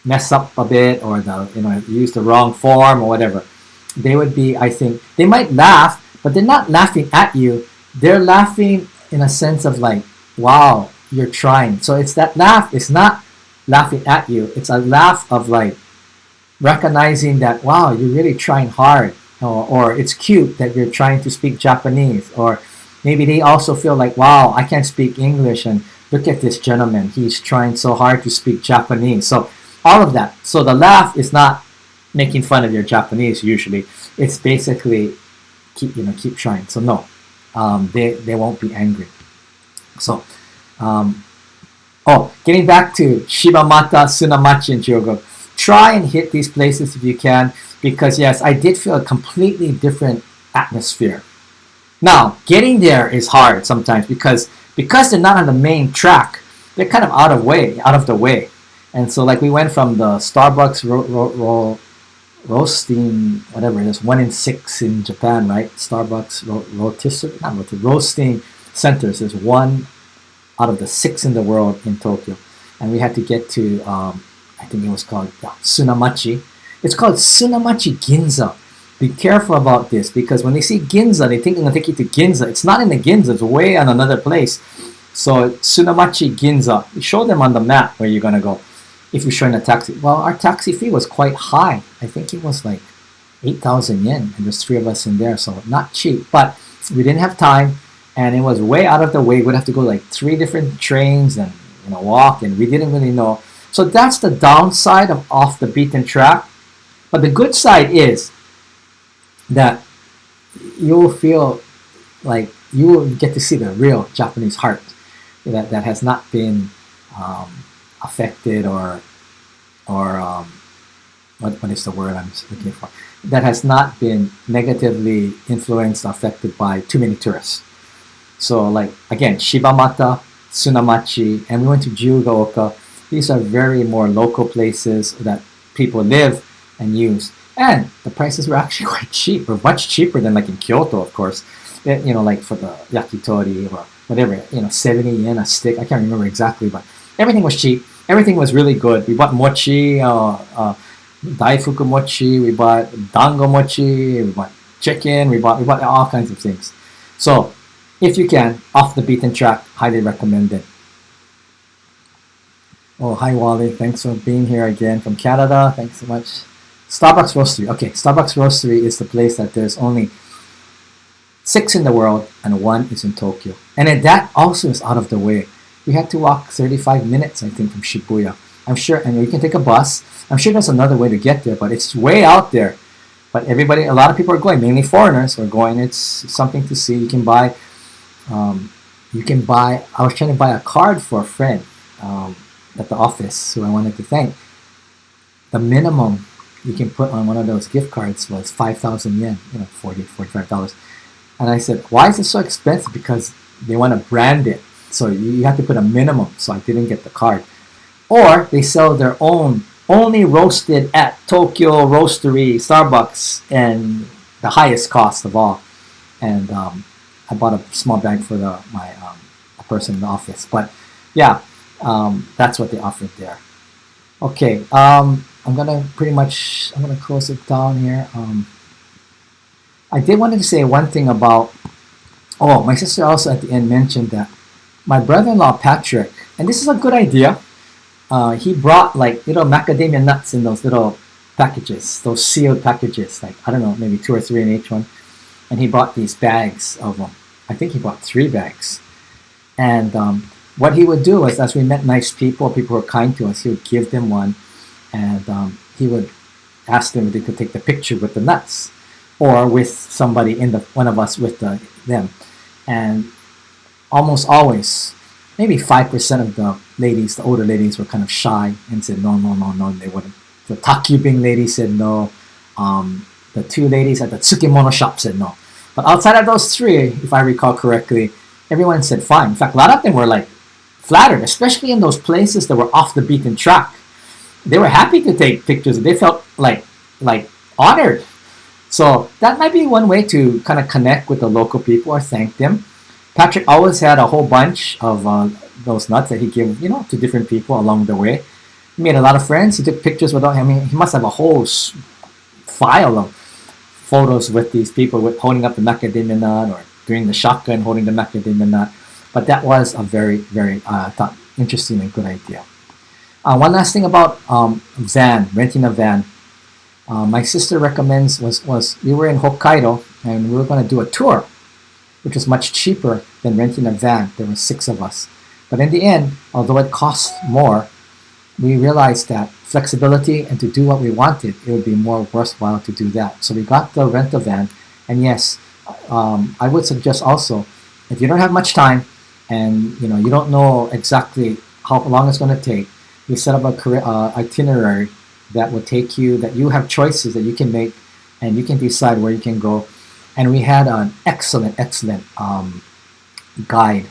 mess up a bit, or use the wrong form or whatever, they would be, I think, they might laugh, but they're not laughing at you. They're laughing in a sense of like, wow, you're trying. So it's that laugh. It's not laughing at you. It's a laugh of like recognizing that, wow, you're really trying hard. Or it's cute that you're trying to speak Japanese. Or maybe they also feel like, wow, I can't speak English, and look at this gentleman. He's trying so hard to speak Japanese. So all of that. So the laugh is not making fun of your Japanese usually. It's basically keep trying. So no, they won't be angry. So, getting back to Shibamata, Tsunamachi, and Jyogo. Try and hit these places if you can, because yes, I did feel a completely different atmosphere. Now, getting there is hard sometimes because they're not on the main track. They're kind of out of the way. And so like we went from the Starbucks roasting, whatever it is, 1 in 6 in Japan, right? Starbucks roasting centers is 1 out of the 6 in the world in Tokyo. And we had to get to, I think it was called Tsunamachi. It's called Tsunamachi Ginza. Be careful about this, because when they see Ginza, they think they're going to take you to Ginza. It's not in the Ginza. It's way on another place. So Tsunamachi Ginza. You show them on the map where you're going to go if you're showing a taxi. Well, our taxi fee was quite high. I think it was like 8,000 yen, and there's 3 of us in there, so not cheap. But we didn't have time, and it was way out of the way. We'd have to go like 3 different trains and walk, and we didn't really know. So that's the downside of off the beaten track. But the good side is that you will feel like you will get to see the real Japanese heart that has not been affected or what is the word I'm looking for? That has not been negatively influenced or affected by too many tourists. So like again, Shibamata, Tsunamachi, and we went to Jiugaoka. These are very more local places that people live and use. And the prices were actually quite cheap, or much cheaper than like in Kyoto, of course. Like for the yakitori or whatever, 70 yen a stick. I can't remember exactly, but everything was cheap. Everything was really good. We bought mochi, daifuku mochi, we bought dango mochi, we bought chicken, we bought all kinds of things. So if you can, off the beaten track, highly recommend it. Oh, hi Wally. Thanks for being here again from Canada. Thanks so much. Starbucks Roastery. Okay, Starbucks Roastery is the place that there's only 6 in the world and 1 is in Tokyo. And that also is out of the way. We had to walk 35 minutes, I think, from Shibuya. I'm sure, and we can take a bus. I'm sure there's another way to get there, but it's way out there. But a lot of people are going, mainly foreigners are going. It's something to see. You can buy, I was trying to buy a card for a friend at the office who I wanted to thank. the minimum you can put on one of those gift cards was 5,000 yen, 40, $45. And I said, why is it so expensive? Because they want to brand it. So you have to put a minimum. So I didn't get the card. Or they sell their own, only roasted at Tokyo Roastery, Starbucks, and the highest cost of all. And I bought a small bag for my person in the office. But yeah, that's what they offered there. Okay, I'm gonna close it down here. I did wanted to say one thing about. Oh, my sister also at the end mentioned that my brother-in-law Patrick, and this is a good idea. He brought like little macadamia nuts in those little packages, those sealed packages, like I don't know, maybe 2 or 3 in each one. And he bought these bags of them. I think he bought 3 bags. And what he would do is, as we met nice people, people who were kind to us, he would give them one, and he would ask them if they could take the picture with the nuts, or with somebody one of us with them. And almost always, maybe 5% of the ladies, the older ladies, were kind of shy and said no, no, no, no, they wouldn't. The takubing lady said no. The 2 ladies at the tsukemono shop said no. But outside of those 3, if I recall correctly, everyone said fine. In fact, a lot of them were like flattered, especially in those places that were off the beaten track. They were happy to take pictures. They felt like honored. So that might be one way to kind of connect with the local people or thank them. Patrick always had a whole bunch of those nuts that he gave, to different people along the way. He made a lot of friends. He took pictures with them. I mean, he must have a whole file of photos with these people with holding up the macadamia nut or doing the shotgun holding the macadamia nut. But that was a very, very interesting and good idea. One last thing about renting a van. My sister recommends we were in Hokkaido and we were going to do a tour, which was much cheaper than renting a van. There were 6 of us. But in the end, although it cost more, we realized that flexibility and to do what we wanted, it would be more worthwhile to do that. So we got the rental van. And yes, I would suggest also, if you don't have much time and you don't know exactly how long it's going to take, you set up a itinerary that will take you, that you have choices that you can make and you can decide where you can go. And we had an excellent guide.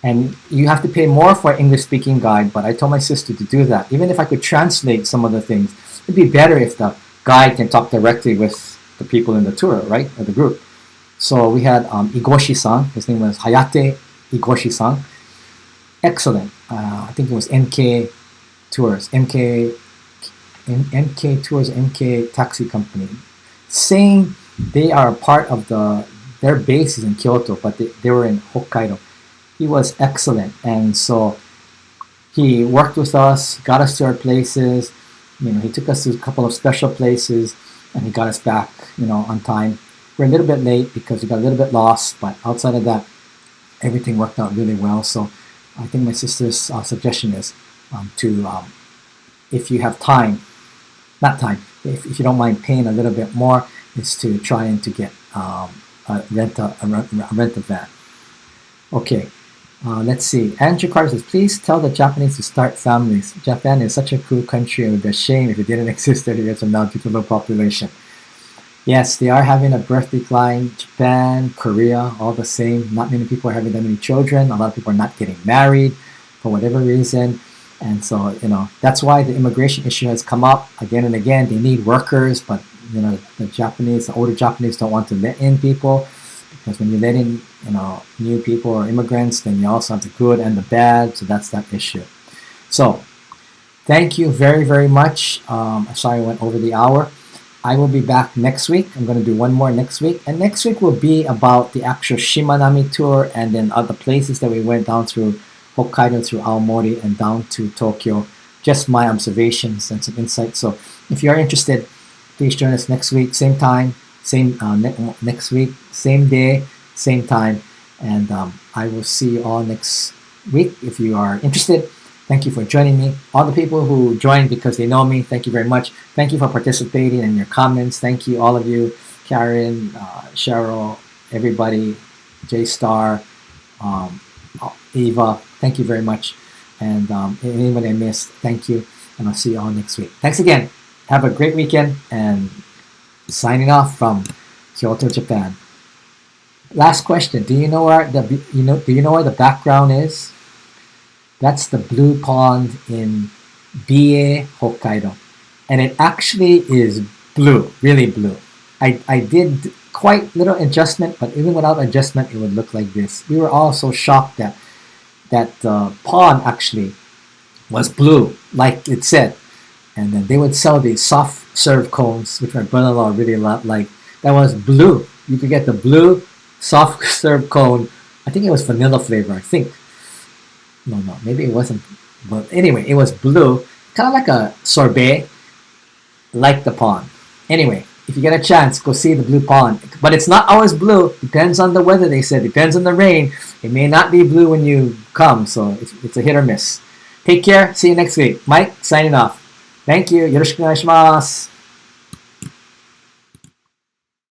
And you have to pay more for an English-speaking guide, but I told my sister to do that. Even if I could translate some of the things, it'd be better if the guide can talk directly with the people in the tour, right, or the group. So we had Igoshi-san. His name was Hayate Igoshi-san. Excellent. I think it was NK Tours, NK Tours, NK Taxi Company. Same, they are part of their base is in Kyoto, but they were in Hokkaido. He was excellent, and so he worked with us, got us to our places. He took us to a couple of special places, and he got us back, on time. We're a little bit late because we got a little bit lost, but outside of that, everything worked out really well. So I think my sister's suggestion is if you have time, if you don't mind paying a little bit more, is to try and to get rent a van. Okay. Let's see. Andrew Carter says, please tell the Japanese to start families. Japan is such a cool country. It would be a shame if it didn't exist 30 years from now due to low population. Yes, they are having a birth decline. Japan, Korea, all the same. Not many people are having that many children. A lot of people are not getting married for whatever reason. And so, that's why the immigration issue has come up again and again. They need workers, but, the older Japanese don't want to let in people. Because when you let in, new people or immigrants, then you also have the good and the bad. So that's that issue. So thank you very, very much. Sorry I went over the hour. I will be back next week. I'm going to do one more next week. And next week will be about the actual Shimanami tour and then other places that we went down through Hokkaido, through Aomori, and down to Tokyo. Just my observations and some insights. So if you are interested, please join us next week, same time. Next week, same day, same time, and I will see you all next week. If you are interested, thank you for joining me. All the people who joined because they know me, thank you very much. Thank you for participating and your comments. Thank you, all of you, Karen, Cheryl, everybody, J Star, Eva. Thank you very much, and anybody I missed, thank you, and I'll see you all next week. Thanks again. Have a great weekend, and signing off from Kyoto, Japan. Last question: Do you know where Do you know where the background is? That's the blue pond in Bie, Hokkaido, and it actually is blue, really blue. I did quite little adjustment, but even without adjustment, it would look like this. We were all so shocked that the pond actually was blue, like it said. And then they would sell these soft serve cones, which my brother-in-law really like. That was blue. You could get the blue soft serve cone. I think it was vanilla flavor. I think. No, maybe it wasn't. But anyway, it was blue, kind of like a sorbet, like the pond. Anyway, if you get a chance, go see the blue pond. But it's not always blue. Depends on the weather. They said depends on the rain. It may not be blue when you come, so it's a hit or miss. Take care. See you next week. Mike, signing off. Thank you. よろしくお願いします。